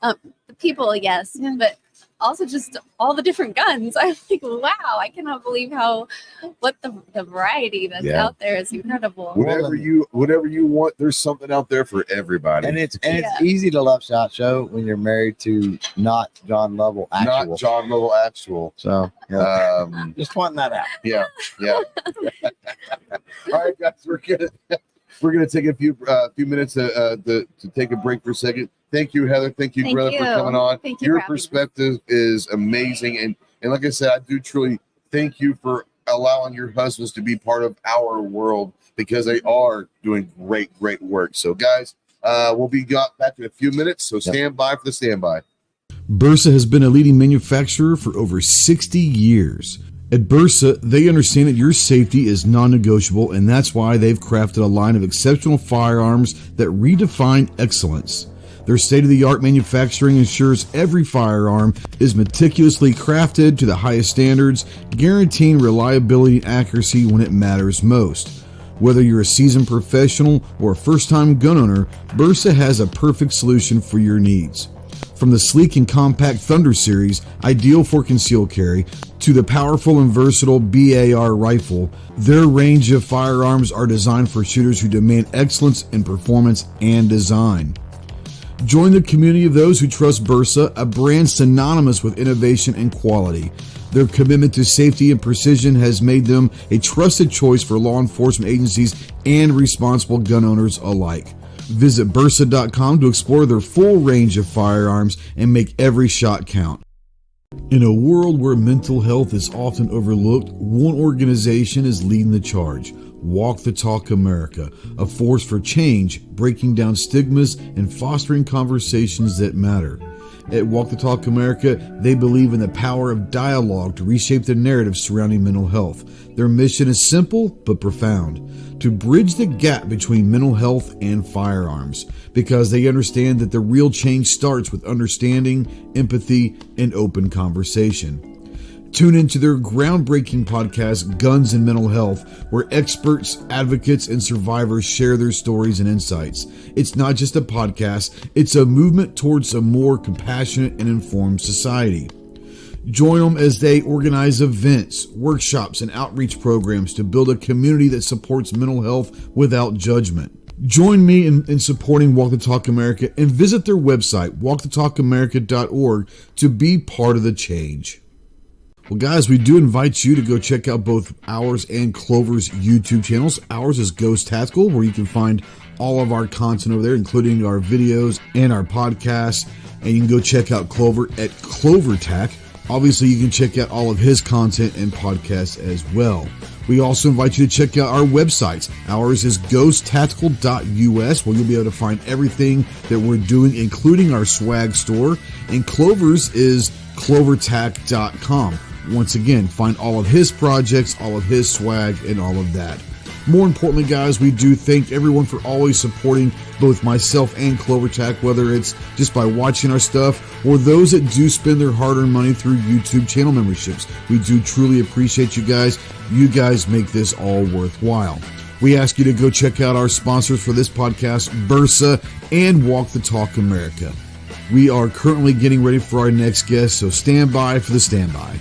the people, yes, but also just all the different guns. I'm like, wow, I cannot believe what the variety that's Yeah. out there is incredible. Whatever you want, there's something out there for everybody. And it's easy to love SHOT Show when you're married to not John Lovell actual. not John Lovell actual. So just pointing that out. Yeah. All right, guys, we're gonna take a few minutes to take a break for a second. Thank you, Heather. Thank you, Greta, for coming on. Thank you Your for having me. perspective is amazing, and like I said, I do truly thank you for allowing your husbands to be part of our world, because they are doing great work. So, guys, we'll be back in a few minutes. So stand by for the standby. Bersa has been a leading manufacturer for over 60 years. At Bersa, they understand that your safety is non-negotiable, and that's why they've crafted a line of exceptional firearms that redefine excellence. Their state-of-the-art manufacturing ensures every firearm is meticulously crafted to the highest standards, guaranteeing reliability and accuracy when it matters most. Whether you're a seasoned professional or a first-time gun owner, Bersa has a perfect solution for your needs. From the sleek and compact Thunder series, ideal for concealed carry, to the powerful and versatile BAR rifle, their range of firearms are designed for shooters who demand excellence in performance and design. Join the community of those who trust Bersa, a brand synonymous with innovation and quality. Their commitment to safety and precision has made them a trusted choice for law enforcement agencies and responsible gun owners alike. Visit Bersa.com to explore their full range of firearms and make every shot count. In a world where mental health is often overlooked, one organization is leading the charge. Walk the Talk America, a force for change, breaking down stigmas and fostering conversations that matter. At Walk the Talk America, they believe in the power of dialogue to reshape the narrative surrounding mental health. Their mission is simple but profound: to bridge the gap between mental health and firearms, because they understand that the real change starts with understanding, empathy, and open conversation. Tune into their groundbreaking podcast, Guns and Mental Health, where experts, advocates, and survivors share their stories and insights. It's not just a podcast, it's a movement towards a more compassionate and informed society. Join them as they organize events, workshops, and outreach programs to build a community that supports mental health without judgment. Join me in supporting Walk the Talk America and visit their website, walkthetalkamerica.org, to be part of the change. Well, guys, we do invite you to go check out both ours and Clover's YouTube channels. Ours is Ghost Tactical, where you can find all of our content over there, including our videos and our podcasts. And you can go check out Clover at CloverTac. Obviously, you can check out all of his content and podcasts as well. We also invite you to check out our websites. Ours is ghosttactical.us, where you'll be able to find everything that we're doing, including our swag store. And Clover's is clovertac.com. Once again, find all of his projects, all of his swag, and all of that. More importantly, guys, we do thank everyone for always supporting both myself and CloverTac, whether it's just by watching our stuff or those that do spend their hard-earned money through YouTube channel memberships. We do truly appreciate you guys. You guys make this all worthwhile. We ask you to go check out our sponsors for this podcast, Bersa and Walk the Talk America. We are currently getting ready for our next guest, so stand by for the standby.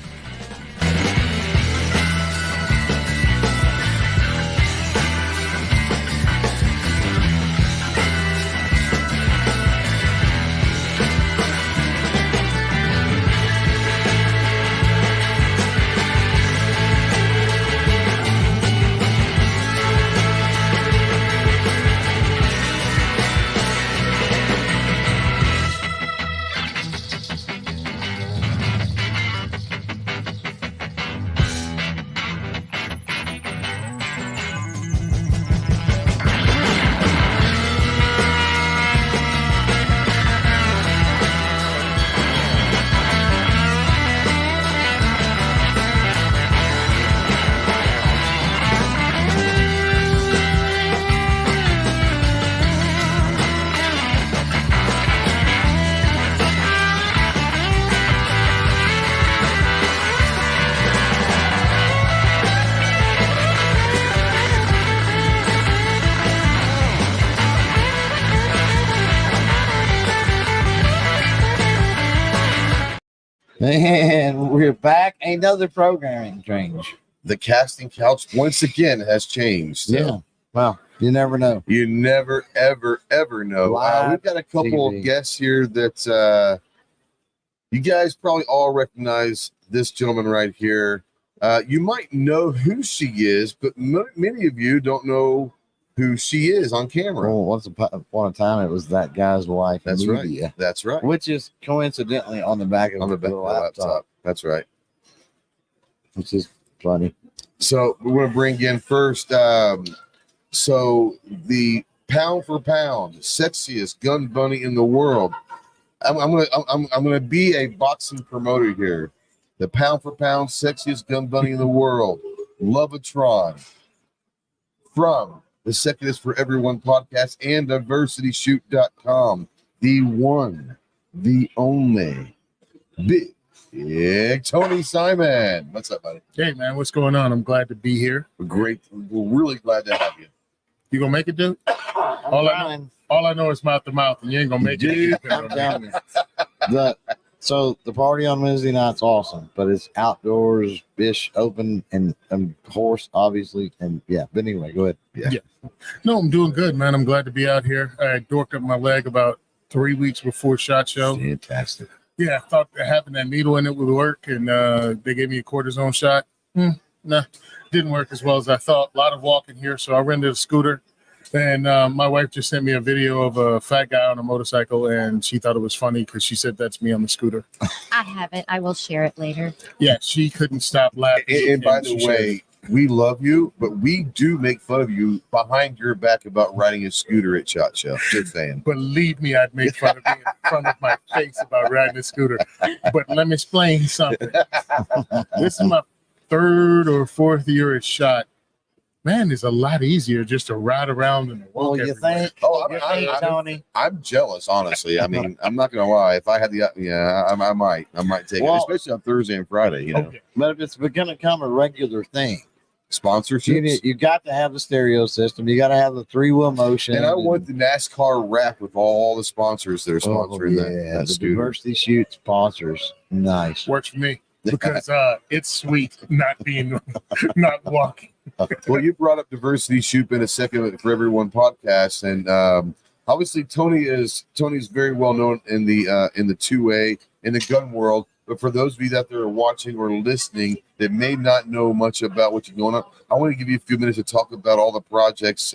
And we're back. Another programming change. The casting couch once again has changed. So Yeah. Well, you never know. you never, ever, ever know. Live We've got a couple TV. of guests here that you guys probably all recognize this gentleman right here. You might know who she is, but many of you don't know who she is on camera. Well, once upon a time, it was that guy's wife. That's Media, right. That's right. Which is coincidentally on the back of On the back of the laptop. That's right. which is funny. So we want to bring in first. So the pound for pound sexiest gun bunny in the world. I'm gonna be a boxing promoter here. The pound for pound sexiest gun bunny in the world, Lovatron, from the Second is for Everyone podcast and DiversityShoot.com. The one, the only, big Tony Simon. What's up, buddy? Hey man, what's going on? I'm glad to be here. We're great. We're really glad to have you. You gonna make it, dude? All I know is mouth to mouth, and you ain't gonna make it. I'm telling you. So the party on Wednesday night's awesome, but it's outdoors, fish open, and horse obviously, and yeah. But anyway, go ahead. Yeah. No, I'm doing good, man. I'm glad to be out here. I dorked up my leg about 3 weeks before SHOT Show. Fantastic. Yeah, I thought having that needle in it would work, and they gave me a cortisone shot. Nah, didn't work as well as I thought. A lot of walking here, so I rented a scooter. And my wife just sent me a video of a fat guy on a motorcycle, and she thought it was funny because she said that's me on the scooter. I have it. I will share it later. Yeah, she couldn't stop laughing. And by the she shared way, we love you, but we do make fun of you behind your back about riding a scooter at SHOT Show. Just saying. Believe me, I'd make fun of me in front of my face about riding a scooter. But let me explain something. This is my 3rd or 4th year at SHOT. Man, it's a lot easier just to ride around and walk Well, you everywhere. think? Oh, You think, Tony? I'm jealous, honestly. I mean, I'm not gonna lie. If I had the, I might take it, Well- especially on Thursday and Friday. You know, Okay. But if it's going to become a regular thing, sponsorships. you got to have the stereo system. You got to have the 3-wheel motion. And I want the NASCAR wrap with all the sponsors that are Oh, sponsoring yeah, that the scooter. Diversity Shoot sponsors. Nice. Works for me because it's sweet not not walking. Well, you brought up Diversity Shoot in a Second for Everyone podcast, and obviously Tony's very well known in the 2A in the gun world. But for those of you that are watching or listening that may not know much about what's going on, I want to give you a few minutes to talk about all the projects,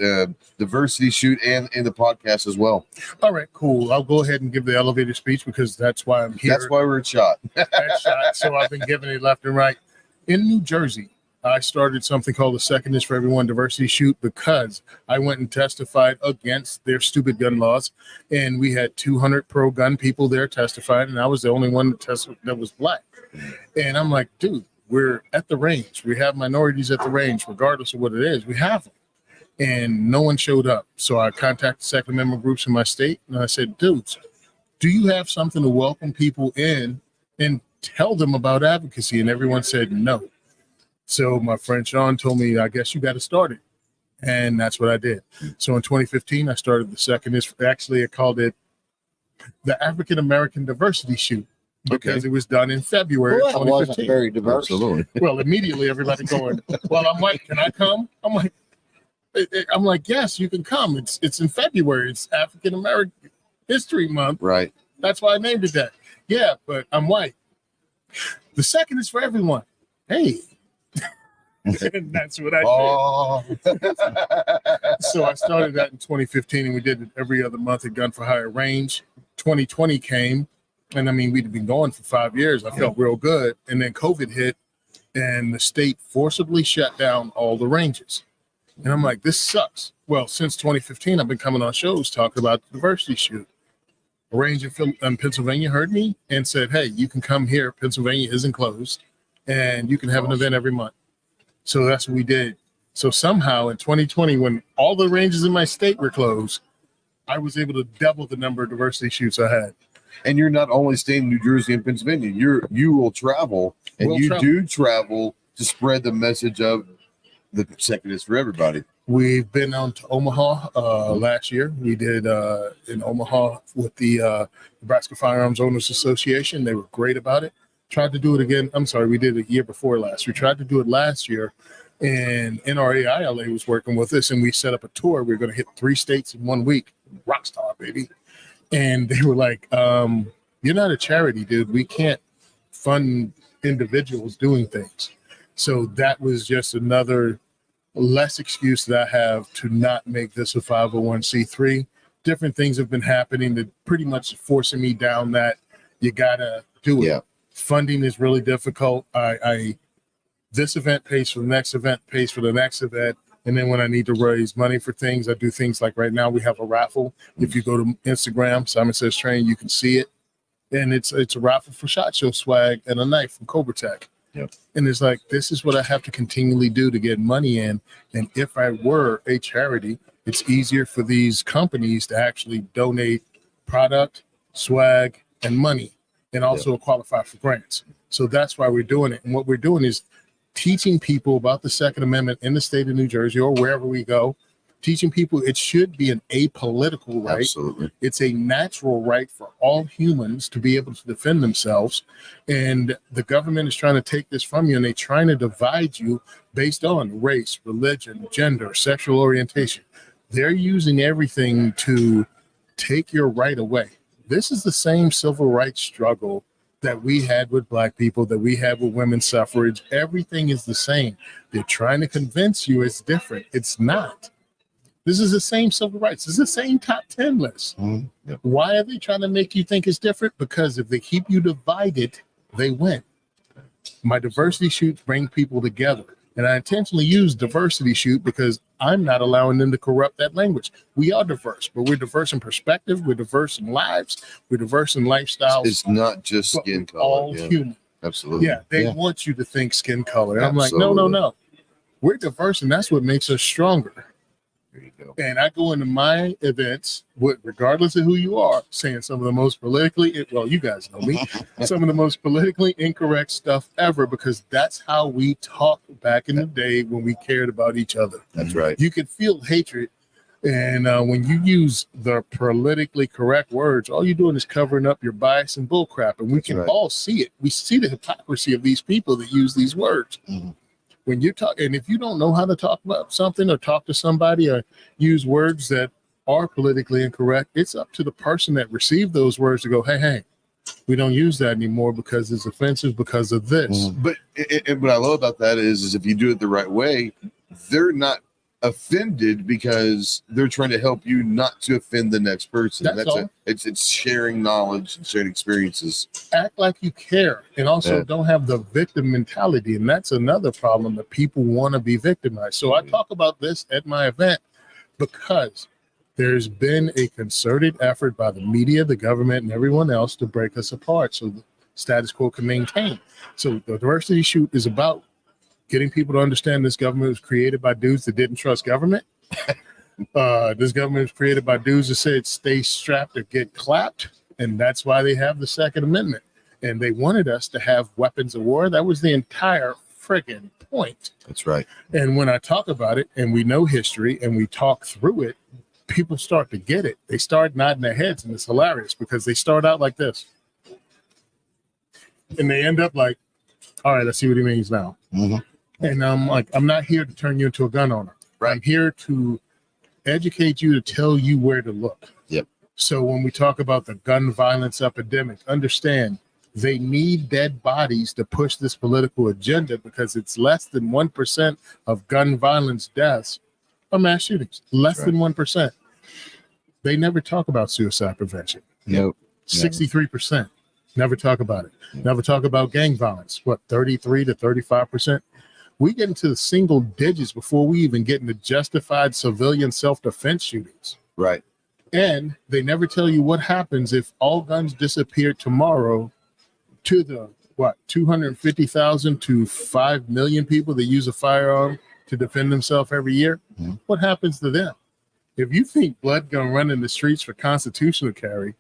Diversity Shoot, and the podcast as well. All right, cool. I'll go ahead and give the elevator speech because that's why I'm here. That's why we're at SHOT. at SHOT. So I've been giving it left and right. In New Jersey, I started something called the Second is for Everyone Diversity Shoot because I went and testified against their stupid gun laws, and we had 200 pro-gun people there testifying, and I was the only one that was black. And I'm like, dude, we're at the range. We have minorities at the range, regardless of what it is. We have them. And no one showed up. So I contacted Second Amendment groups in my state, and I said, dudes, do you have something to welcome people in and tell them about advocacy? And everyone said no. So my friend Sean told me, I guess you got to start it. And that's what I did. So in 2015, I started the Second is, actually I called it the African American Diversity Shoot because it was done in February Well, of that wasn't 2015. very diverse. Absolutely. Well, immediately everybody going, well, I'm white, can I come? I'm like, yes, you can come. It's in February. It's African American History Month. Right. That's why I named it that. Yeah, but I'm white. The second is for everyone. Hey. And that's what I did. Oh. So I started that in 2015, and we did it every other month at Gun for Hire Range. 2020 came, and I mean, we'd been going for 5 years. I felt real good. And then COVID hit, and the state forcibly shut down all the ranges. And I'm like, this sucks. Well, since 2015, I've been coming on shows talking about the Diversity Shoot. A range in Pennsylvania heard me and said, hey, you can come here. Pennsylvania isn't closed, and you can have an event every month. So that's what we did. So somehow in 2020, when all the ranges in my state were closed, I was able to double the number of diversity shoots I had. And you're not only staying in New Jersey and Pennsylvania, you will travel, and do travel to spread the message of the Second is for Everybody. We've been on to Omaha last year. We did in Omaha with the Nebraska Firearms Owners Association. They were great about it. Tried to do it again. I'm sorry, we did it a year before last. We tried to do it last year, and NRAILA was working with us, and we set up a tour. We were going to hit 3 states in 1 week. Rockstar, baby. And they were like, you're not a charity, dude. We can't fund individuals doing things. So that was just another less excuse that I have to not make this a 501c3. Different things have been happening that pretty much forcing me down that you gotta do it. Yeah. Funding is really difficult. This event pays for the next event, pays for the next event. And then when I need to raise money for things, I do things like right now we have a raffle. If you go to Instagram, Simon Says Train, you can see it. And it's a raffle for SHOT Show swag and a knife from CloverTac. Yep. And it's like, this is what I have to continually do to get money in. And if I were a charity, it's easier for these companies to actually donate product, swag, and money, and also qualify for grants. So that's why we're doing it. And what we're doing is teaching people about the Second Amendment in the state of New Jersey or wherever we go, teaching people it should be an apolitical right. Absolutely. It's a natural right for all humans to be able to defend themselves. And the government is trying to take this from you, and they're trying to divide you based on race, religion, gender, sexual orientation. They're using everything to take your right away. This is the same civil rights struggle that we had with Black people, that we had with women's suffrage. Everything is the same. They're trying to convince you it's different. It's not. This is the same civil rights. This is the same top 10 list. Mm-hmm. Yep. Why are they trying to make you think it's different? Because if they keep you divided, they win. My diversity shoots bring people together. And I intentionally use diversity shoot because I'm not allowing them to corrupt that language. We are diverse, but we're diverse in perspective. We're diverse in lives. We're diverse in lifestyles. It's not just skin color. All human. Absolutely. Yeah, they want you to think skin color. And I'm like, Absolutely. no. We're diverse, and that's what makes us stronger. There you go. And I go into my events, regardless of who you are, saying some of the most politically, well, you guys know me, some of the most politically incorrect stuff ever, because that's how we talked back in the day when we cared about each other. That's right. You could feel hatred. And when you use the politically correct words, all you're doing is covering up your bias and bullcrap. And we can all see it. We see the hypocrisy of these people that use these words. Mm-hmm. When you talk, and if you don't know how to talk about something or talk to somebody or use words that are politically incorrect, it's up to the person that received those words to go, hey, we don't use that anymore because it's offensive because of this. Mm-hmm. But what I love about that is if you do it the right way, they're not offended because they're trying to help you not to offend the next person. That's all. It's sharing knowledge and sharing experiences. Act like you care, and also don't have the victim mentality. And that's another problem, that people want to be victimized. So I talk about this at my event because there's been a concerted effort by the media, the government, and everyone else to break us apart so the status quo can maintain. So the diversity shoot is about getting people to understand this government was created by dudes that didn't trust government. This government was created by dudes that said stay strapped or get clapped. And that's why they have the Second Amendment. And they wanted us to have weapons of war. That was the entire friggin' point. That's right. And when I talk about it and we know history and we talk through it, people start to get it. They start nodding their heads, and it's hilarious because they start out like this. And they end up like, all right, I see what he means now. Mm-hmm. And I'm like, I'm not here to turn you into a gun owner. Right. I'm here to educate you, to tell you where to look. Yep. So when we talk about the gun violence epidemic, understand they need dead bodies to push this political agenda, because it's less than 1% of gun violence deaths are mass shootings. Less than 1%. They never talk about suicide prevention. Nope. 63%. Never talk about it. Never talk about gang violence. What, 33 to 35%? We get into the single digits before we even get into justified civilian self-defense shootings. Right. And they never tell you what happens if all guns disappear tomorrow to the, 250,000 to 5 million people that use a firearm to defend themselves every year. Mm-hmm. What happens to them? If you think blood gonna run in the streets for constitutional carry,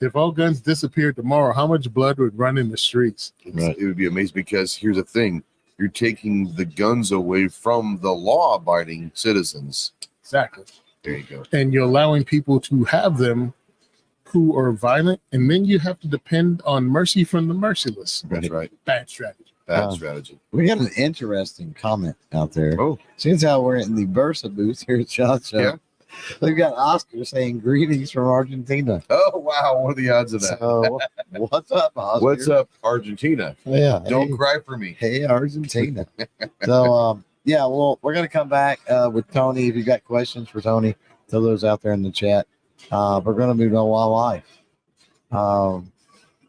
if all guns disappeared tomorrow, how much blood would run in the streets? Right. It would be amazing, because here's the thing. You're taking the guns away from the law-abiding citizens. Exactly. There you go. And you're allowing people to have them who are violent, and then you have to depend on mercy from the merciless. That's right. Bad strategy. Bad strategy. We got an interesting comment out there. Oh, Since how we're in the Bersa booth here at Shot Show, Yeah. we've got Oscar saying greetings from Argentina. oh wow! What are the odds of that? So, what's up, Oscar? What's up, Argentina? Yeah. Don't cry for me. Hey, Argentina. So, yeah, well, we're going to come back with Tony. If you got questions for Tony, throw those out there in the chat. We're going to move on wildlife.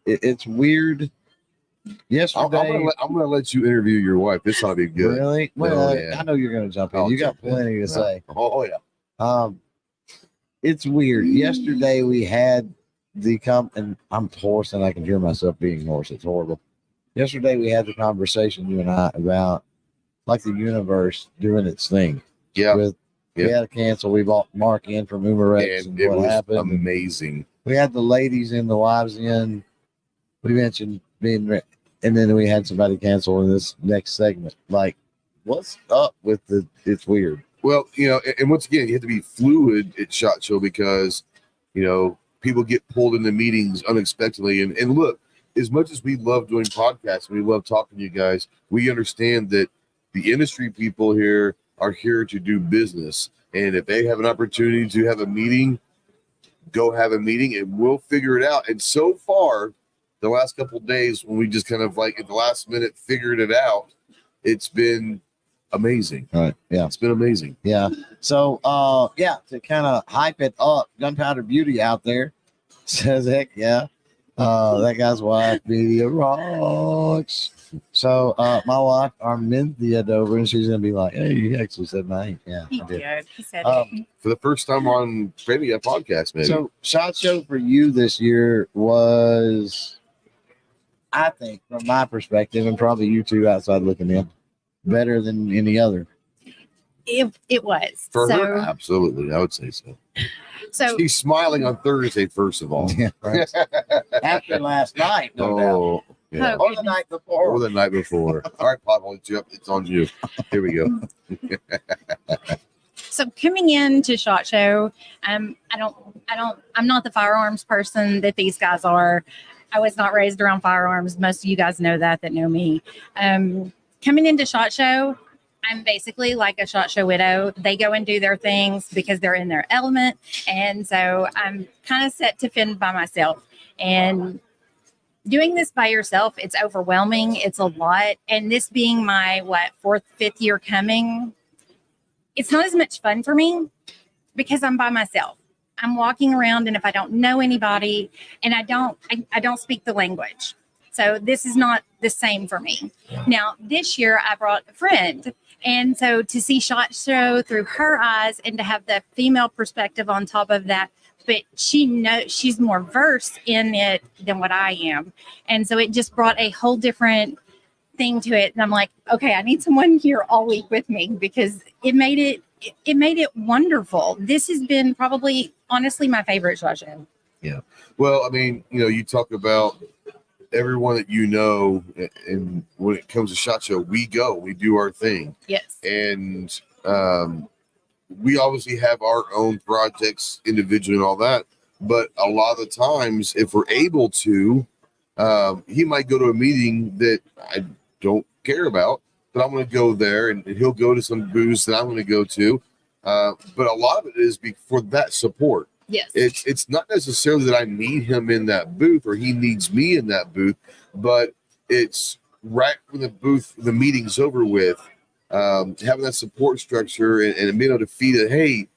It's weird. Yesterday, I'm gonna let you interview your wife. This ought to be good. really? Well, yeah. I know you're going to jump in. I'll You got jump in. plenty to say. Oh yeah. It's weird. Yesterday we had and I'm hoarse and I can hear myself being hoarse. It's horrible. Yesterday we had the conversation, you and I, about like the universe doing its thing. Yeah. We had to cancel. We bought Mark in from Umarex And and it what was happened. amazing. We had the ladies in, the wives in. We mentioned and then we had somebody cancel in this next segment. Like, what's up with it's weird. Well, and once again, you have to be fluid at SHOT Show because, people get pulled into meetings unexpectedly. And look, as much as we love doing podcasts, we love talking to you guys, we understand that the industry people here are here to do business. And if they have an opportunity to have a meeting, go have a meeting and we'll figure it out. And so far, the last couple of days when we just kind of like at the last minute figured it out, it's been amazing. Right. Yeah. It's been amazing. Yeah. So, to kind of hype it up, Gunpowder Beauty out there says, heck yeah. That guy's wife, Media rocks. So, my wife, Arminthia Dover, and she's going to be like, hey, you actually said my name. Yeah. He I did. did. He said For the first time on maybe a podcast, maybe. So, SHOT Show for you this year was, I think, from my perspective, and probably you two outside looking in, better than any other. it was. For so, her, absolutely. I would say so. so She's smiling on Thursday, first of all. Yeah, right. After last night, no doubt. Oh, yeah. Oh, Or the night before. Or the night before. All right, Pothole, it's on you. Here we go. So coming into SHOT Show, I'm not the firearms person that these guys are. I was not raised around firearms. Most of you guys know that know me. Coming into SHOT Show, I'm basically like a SHOT Show widow. They go and do their things because they're in their element. And so I'm kind of set to fend by myself. And doing this by yourself, it's overwhelming. It's a lot. And this being my, fourth, fifth year coming, it's not as much fun for me because I'm by myself. I'm walking around, and if I don't know anybody and I don't speak the language. So this is not the same for me. Now, this year I brought a friend. And so to see SHOT Show through her eyes and to have the female perspective on top of that, but she's more versed in it than what I am. And so it just brought a whole different thing to it. And I'm like, okay, I need someone here all week with me because it made it wonderful. This has been probably, honestly, my favorite SHOT Show. Yeah. Well, I mean, you talk about everyone that and when it comes to SHOT Show, we do our thing. Yes. And we obviously have our own projects individually and all that. But a lot of the times, if we're able to, he might go to a meeting that I don't care about, but I'm going to go there, and he'll go to some booths that I'm going to go to. But a lot of it is for that support. Yes. It's not necessarily that I need him in that booth or he needs me in that booth, but it's right when the meeting's over with, having that support structure and being able to feed it. Hey,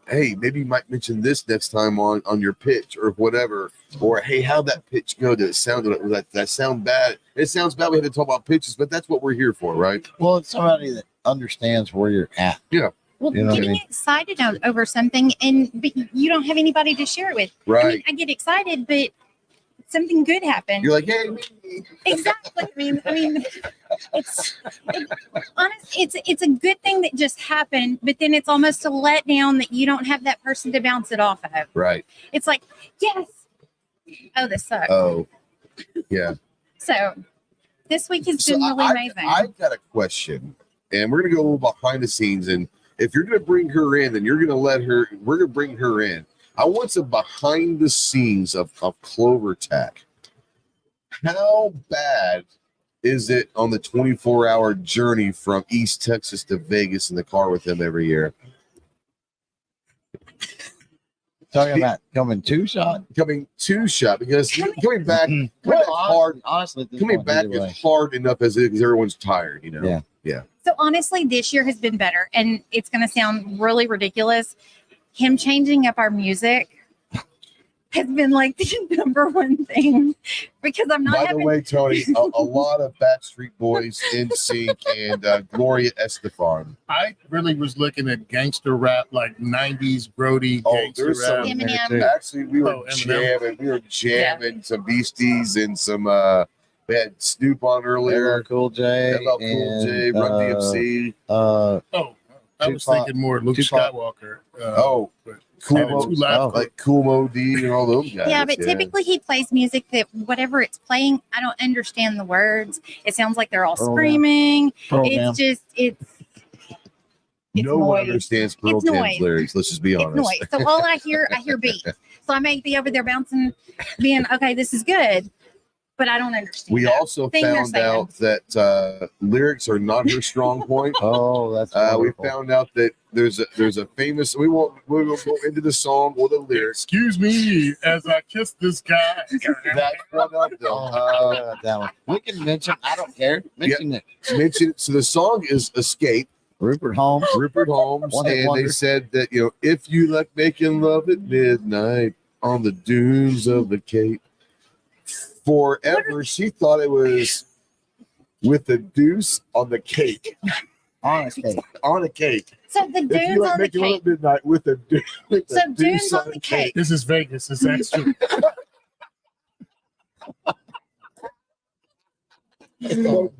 hey, maybe you might mention this next time on your pitch or whatever, or hey, how'd that pitch go? Did it sound that sound bad? It sounds bad. We had to talk about pitches, but that's what we're here for, right? Well, it's somebody that understands where you're at. Yeah. Well, You know what I getting mean? excited over something but you don't have anybody to share it with. Right. I mean, I get excited, but something good happened. You're like, hey, Exactly. I mean, it's a good thing that just happened, but then it's almost a letdown that you don't have that person to bounce it off of. right. It's like, yes. Oh, this sucks. Oh, yeah. So this week has been really amazing. I've got a question, and we're going to go a little behind the scenes. And if you're going to bring her in, then we're going to bring her in. I want some behind the scenes of CloverTac. How bad is it on the 24-hour journey from East Texas to Vegas in the car with him every year? Talking about coming two shot. Coming two-shot because coming back hard. Honestly, at this Coming point, back either way. is hard enough as it is because everyone's tired. You know. Yeah. So honestly, this year has been better, and it's going to sound really ridiculous. Him changing up our music has been like the number one thing because I'm not By having. the way, Tony, a lot of Backstreet Boys, NSYNC, and Gloria Estefan. I really was looking at gangster rap, like 90s Brody Oh, gangster there's some rap. Eminem. Actually, we were Eminem. jamming. We were jamming some Beasties and some. We had Snoop on earlier. LL Cool J. LL Cool J, Run DMC. Oh, I was Tupac. thinking more Luke Tupac. Skywalker. Cool Kinda Mo, too loud. like Cool Mo D and all those guys. Yeah, but typically he plays music that whatever it's playing, I don't understand the words. It sounds like they're all Pearl Jam. screaming. Pearl Jam. It's just it's no one noise. understands Pearl It's Jam's noise. lyrics. Let's just be It's honest. noise. So all I hear beat. So I may be over there bouncing, being okay, this is good, but I don't understand. We that also thing they're found saying. out that lyrics are not her strong point. Oh, that's We wonderful. found out that there's a famous. We will go into the song or the lyrics. Excuse me as I kiss this guy. That's one of them. Oh, that one. We can mention. I don't care. Mention it. Mention so the song is "Escape." Rupert Holmes. Rupert Holmes, One Hit and they Wonder. said that if you like making love at midnight on the dunes of the Cape. Forever, she thought it was with the deuce on the cake. Honestly. On a cake. So the If you dunes like on the making love cake. at midnight with the with So the dunes deuce on the cake. This is Vegas. Is that true?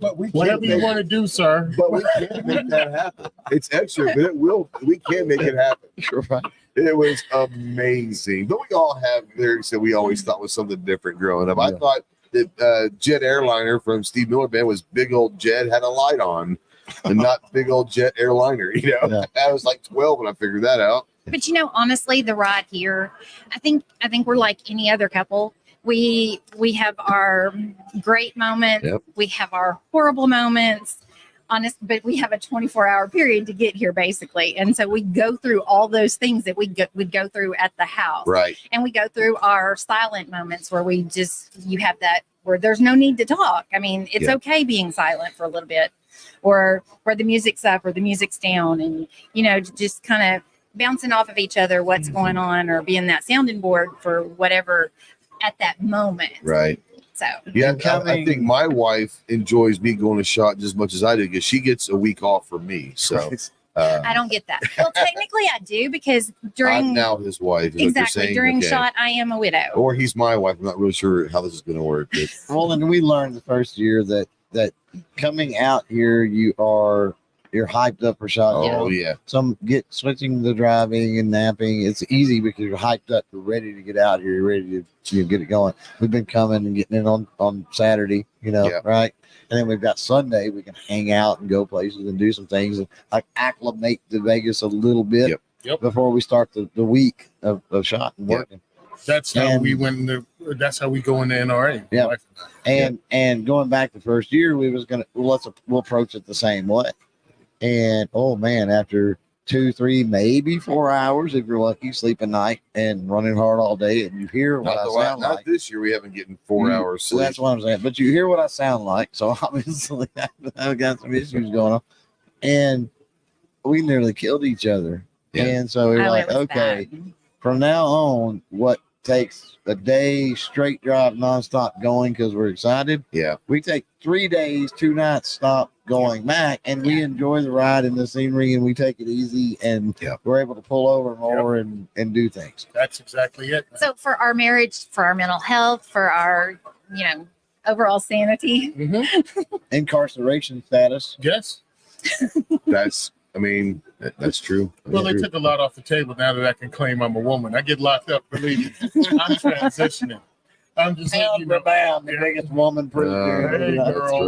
But we Whatever can't you make, want to do, sir. but we can't make that happen. It's extra, but it will. We can make it happen. Right. It was amazing. But we all have lyrics that we always thought was something different growing up. I Yeah. thought that Jet Airliner from Steve Miller Band was Big Old Jet had a light on and not Big Old Jet Airliner. Yeah. I was like 12 when I figured that out. But honestly, the ride here, I think we're like any other couple. We have our great moments. Yep. We have our horrible moments. But we have a 24-hour period to get here, basically, and so we go through all those things that we'd go through at the house, Right. and we go through our silent moments where you have that where there's no need to talk. I mean, it's Yeah. okay being silent for a little bit, or where the music's up or the music's down, and just kind of bouncing off of each other what's going on, or being that sounding board for whatever at that moment. Right. So Yeah. And I think my wife enjoys me going to shot just as much as I do because she gets a week off from me. So I don't get that. Well, technically I do, because I'm during now his wife. Is what you're exactly saying? during Okay. shot I am a widow. Or he's my wife. I'm not really sure how this is going to work. But Well, and we learned the first year that coming out here, you're hyped up for shot. oh yeah. Some get switching the driving and napping. It's easy because you're hyped up. You're ready to get out here. You're ready to get it going. We've been coming and getting in on Saturday, Yeah. right? And then we've got Sunday. We can hang out and go places and do some things and like acclimate to Vegas a little bit Yep. Yep. before we start the week of shot and Yep. working. That's how And- we went into. That's how we go into NRA. Yeah. Wife And going back the first year, we was we'll approach it the same way. And oh man, after 2, 3, maybe 4 hours, if you're lucky, sleep at night and running hard all day, and you hear what Not this year. We haven't getting 4 hours So sleep. that's what I'm saying. But you hear what I sound like. So obviously I've got some issues going on. And we nearly killed each other. Yeah. And so we were Oh, like, it was okay, bad. from now on, what takes a day straight drive nonstop going because we're excited, Yeah. we take 3 days, 2 nights stop going back, and we enjoy the ride and the scenery, and we take it easy, and Yeah. we're able to pull over more and do things. That's exactly it. So for our marriage, for our mental health, for our overall sanity. Incarceration status. Yes. That's true. Well, they took a lot off the table now that I can claim I'm a woman. I get locked up, believe me. I'm transitioning. I'm just letting you know. The biggest woman prisoner. Hey, I That's girls.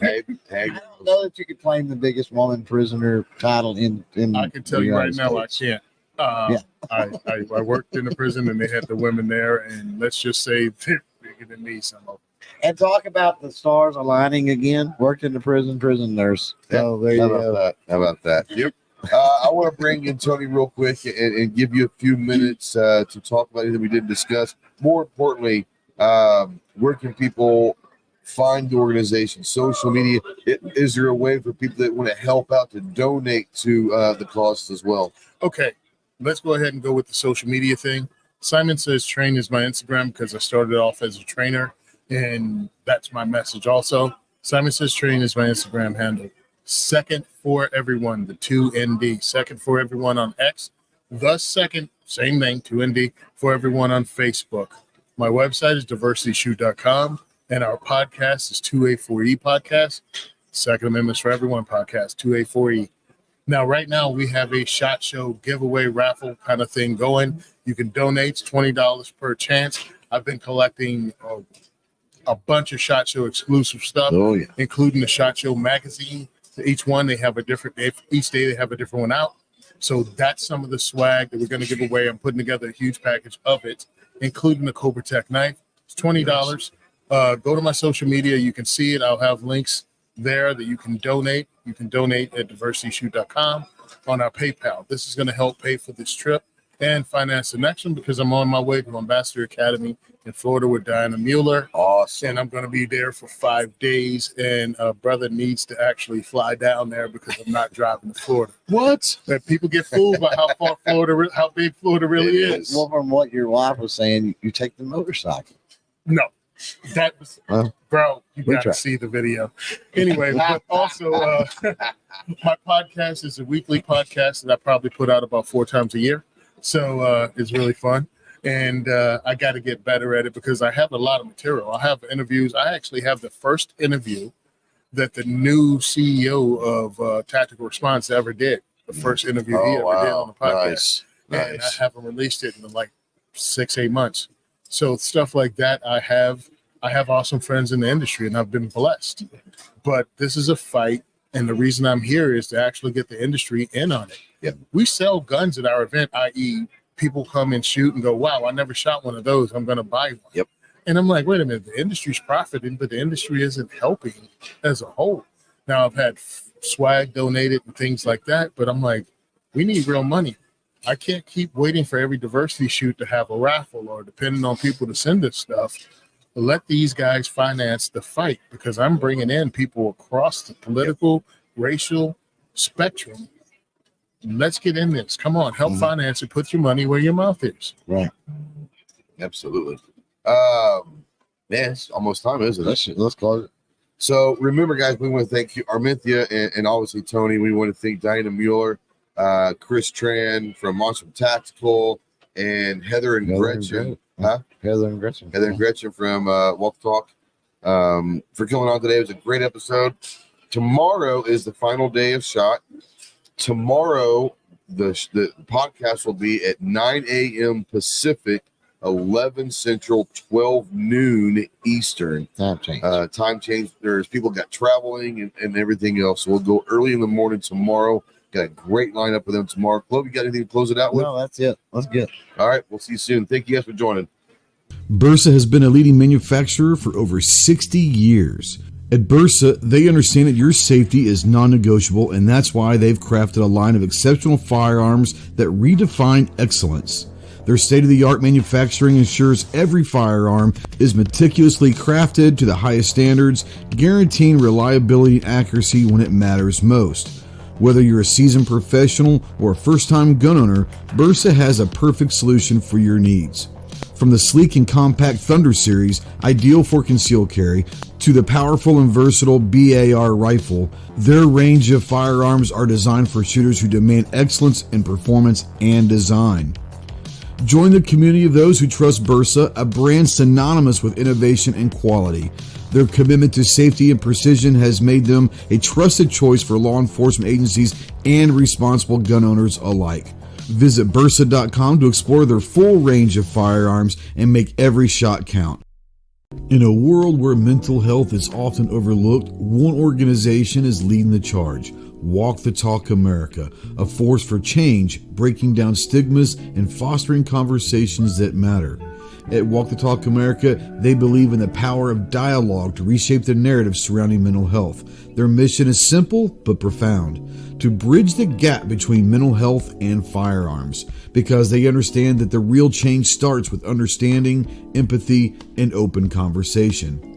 right. Hey, don't know that you could claim the biggest woman prisoner title in I can tell the you right United now, States. I can't. Yeah. I worked in the prison and they had the women there, and let's just say they're bigger than me. Some of them. And talk about the stars aligning again. Worked in the prison nurse. Oh, there you How go. about that? How about that? Yep. I want to bring in Tony real quick and give you a few minutes to talk about anything we didn't discuss. More importantly, where can people find the organization? Social media. Is there a way for people that want to help out to donate to the causes as well? Okay, let's go ahead and go with the social media thing. Simon Says Train is my Instagram because I started off as a trainer, and that's my message also. Simon Says Train is my Instagram handle. Second for Everyone, the 2ND. Second for Everyone on X. The Second, same thing, 2ND, for Everyone on Facebook. My website is diversityshoot.com, and our podcast is 2A4E Podcast. Second Amendments for Everyone Podcast, 2A4E. Now, right now, we have a SHOT Show giveaway raffle kind of thing going. You can donate. It's $20 per chance. I've been collecting a bunch of SHOT Show exclusive stuff, including the SHOT Show magazine. Each one, they have a different, each day they have a different one out. So that's some of the swag that we're going to give away. I'm putting together a huge package of it, including the CloverTac knife. It's $20. Go to my social media. You can see it. I'll have links there that you can donate. You can donate at diversityshoot.com on our PayPal. This is going to help pay for this trip and finance the next one because I'm on my way to Ambassador Academy in Florida with Diana Mueller. Awesome. And I'm going to be there for 5 days. And a brother needs to actually fly down there because I'm not driving to Florida. What? That people get fooled by how big Florida really is. Well, from what your wife was saying, you take the motorcycle. No, that was, bro, you We got to try. see the video. Anyway, but also my podcast is a weekly podcast that I probably put out about 4 times a year. So it's really fun. And I got to get better at it because I have a lot of material. I have interviews. I actually have the first interview that the new CEO of Tactical Response ever did. The first interview he ever did on the podcast. And I haven't released it in like 6-8 months. So stuff like that, I have awesome friends in the industry and I've been blessed. But this is a fight. And the reason I'm here is to actually get the industry in on it. Yep. We sell guns at our event, i.e., people come and shoot and go, wow, I never shot one of those. I'm going to buy one. Yep. And I'm like, wait a minute, the industry's profiting, but the industry isn't helping as a whole. Now, I've had swag donated and things like that, but I'm like, we need real money. I can't keep waiting for every diversity shoot to have a raffle or depending on people to send us stuff. Let these guys finance the fight because I'm bringing in people across the political, racial spectrum. Let's get in this. Come on, help finance it. Put your money where your mouth is. Right. Absolutely. Man, it's almost time, isn't it? Let's close it. So remember, guys, we want to thank you, Arminthia, and obviously Tony. We want to thank Diana Mueller, Chris Tran from Monster Tactical, and Heather and Gretchen. Heather and Gretchen. Heather and Gretchen from Walk Talk for coming on today. It was a great episode. Tomorrow is the final day of SHOT. Tomorrow, the podcast will be at 9 a.m. Pacific, 11 Central, 12 noon Eastern. Time change. Time change. There's people got traveling and everything else. So we'll go early in the morning tomorrow. Got a great lineup with them tomorrow. Chloe, you got anything to close it out with? No, that's it. Let's get. All right. We'll see you soon. Thank you guys for joining. Bersa has been a leading manufacturer for over 60 years. At Bersa, they understand that your safety is non-negotiable, and that's why they've crafted a line of exceptional firearms that redefine excellence. Their state-of-the-art manufacturing ensures every firearm is meticulously crafted to the highest standards, guaranteeing reliability and accuracy when it matters most. Whether you're a seasoned professional or a first-time gun owner, Bersa has a perfect solution for your needs. From the sleek and compact Thunder series, ideal for concealed carry, to the powerful and versatile BAR rifle, their range of firearms are designed for shooters who demand excellence in performance and design. Join the community of those who trust Bersa, a brand synonymous with innovation and quality. Their commitment to safety and precision has made them a trusted choice for law enforcement agencies and responsible gun owners alike. Visit Bersa.com to explore their full range of firearms and make every shot count. In a world where mental health is often overlooked, one organization is leading the charge. Walk the Talk America, a force for change, breaking down stigmas and fostering conversations that matter. At Walk the Talk America, they believe in the power of dialogue to reshape the narrative surrounding mental health. Their mission is simple but profound: to bridge the gap between mental health and firearms, because they understand that the real change starts with understanding, empathy, and open conversation.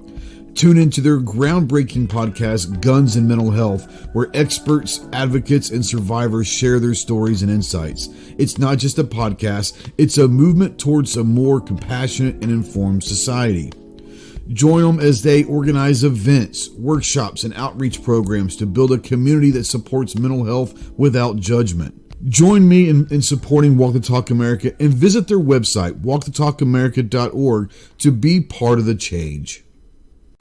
Tune into their groundbreaking podcast, Guns and Mental Health, where experts, advocates, and survivors share their stories and insights. It's not just a podcast, it's a movement towards a more compassionate and informed society. Join them as they organize events, workshops, and outreach programs to build a community that supports mental health without judgment. Join me in supporting Walk the Talk America and visit their website, walkthetalkamerica.org, to be part of the change.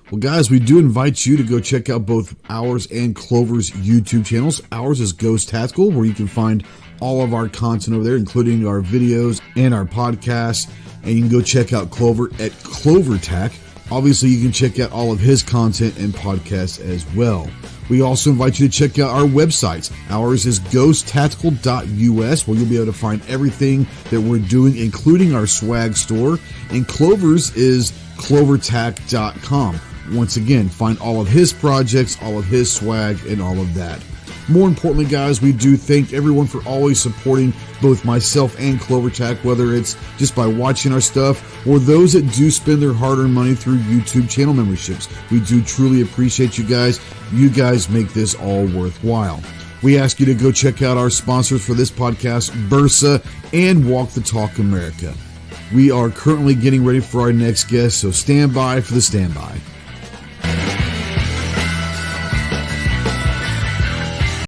Well, guys, we do invite you to go check out both ours and Clover's YouTube channels. Ours is Ghost Tactical, where you can find all of our content over there, including our videos and our podcasts. And you can go check out Clover at CloverTac. Obviously, you can check out all of his content and podcasts as well. We also invite you to check out our websites. Ours is ghosttactical.us, where you'll be able to find everything that we're doing, including our swag store. And Clover's is clovertac.com. Once again, find all of his projects, all of his swag, and all of that. More importantly, guys, we do thank everyone for always supporting both myself and CloverTac, whether it's just by watching our stuff or those that do spend their hard-earned money through YouTube channel memberships. We do truly appreciate you guys. You guys make this all worthwhile. We ask you to go check out our sponsors for this podcast, Bersa and Walk the Talk America. We are currently getting ready for our next guest, so stand by for the standby.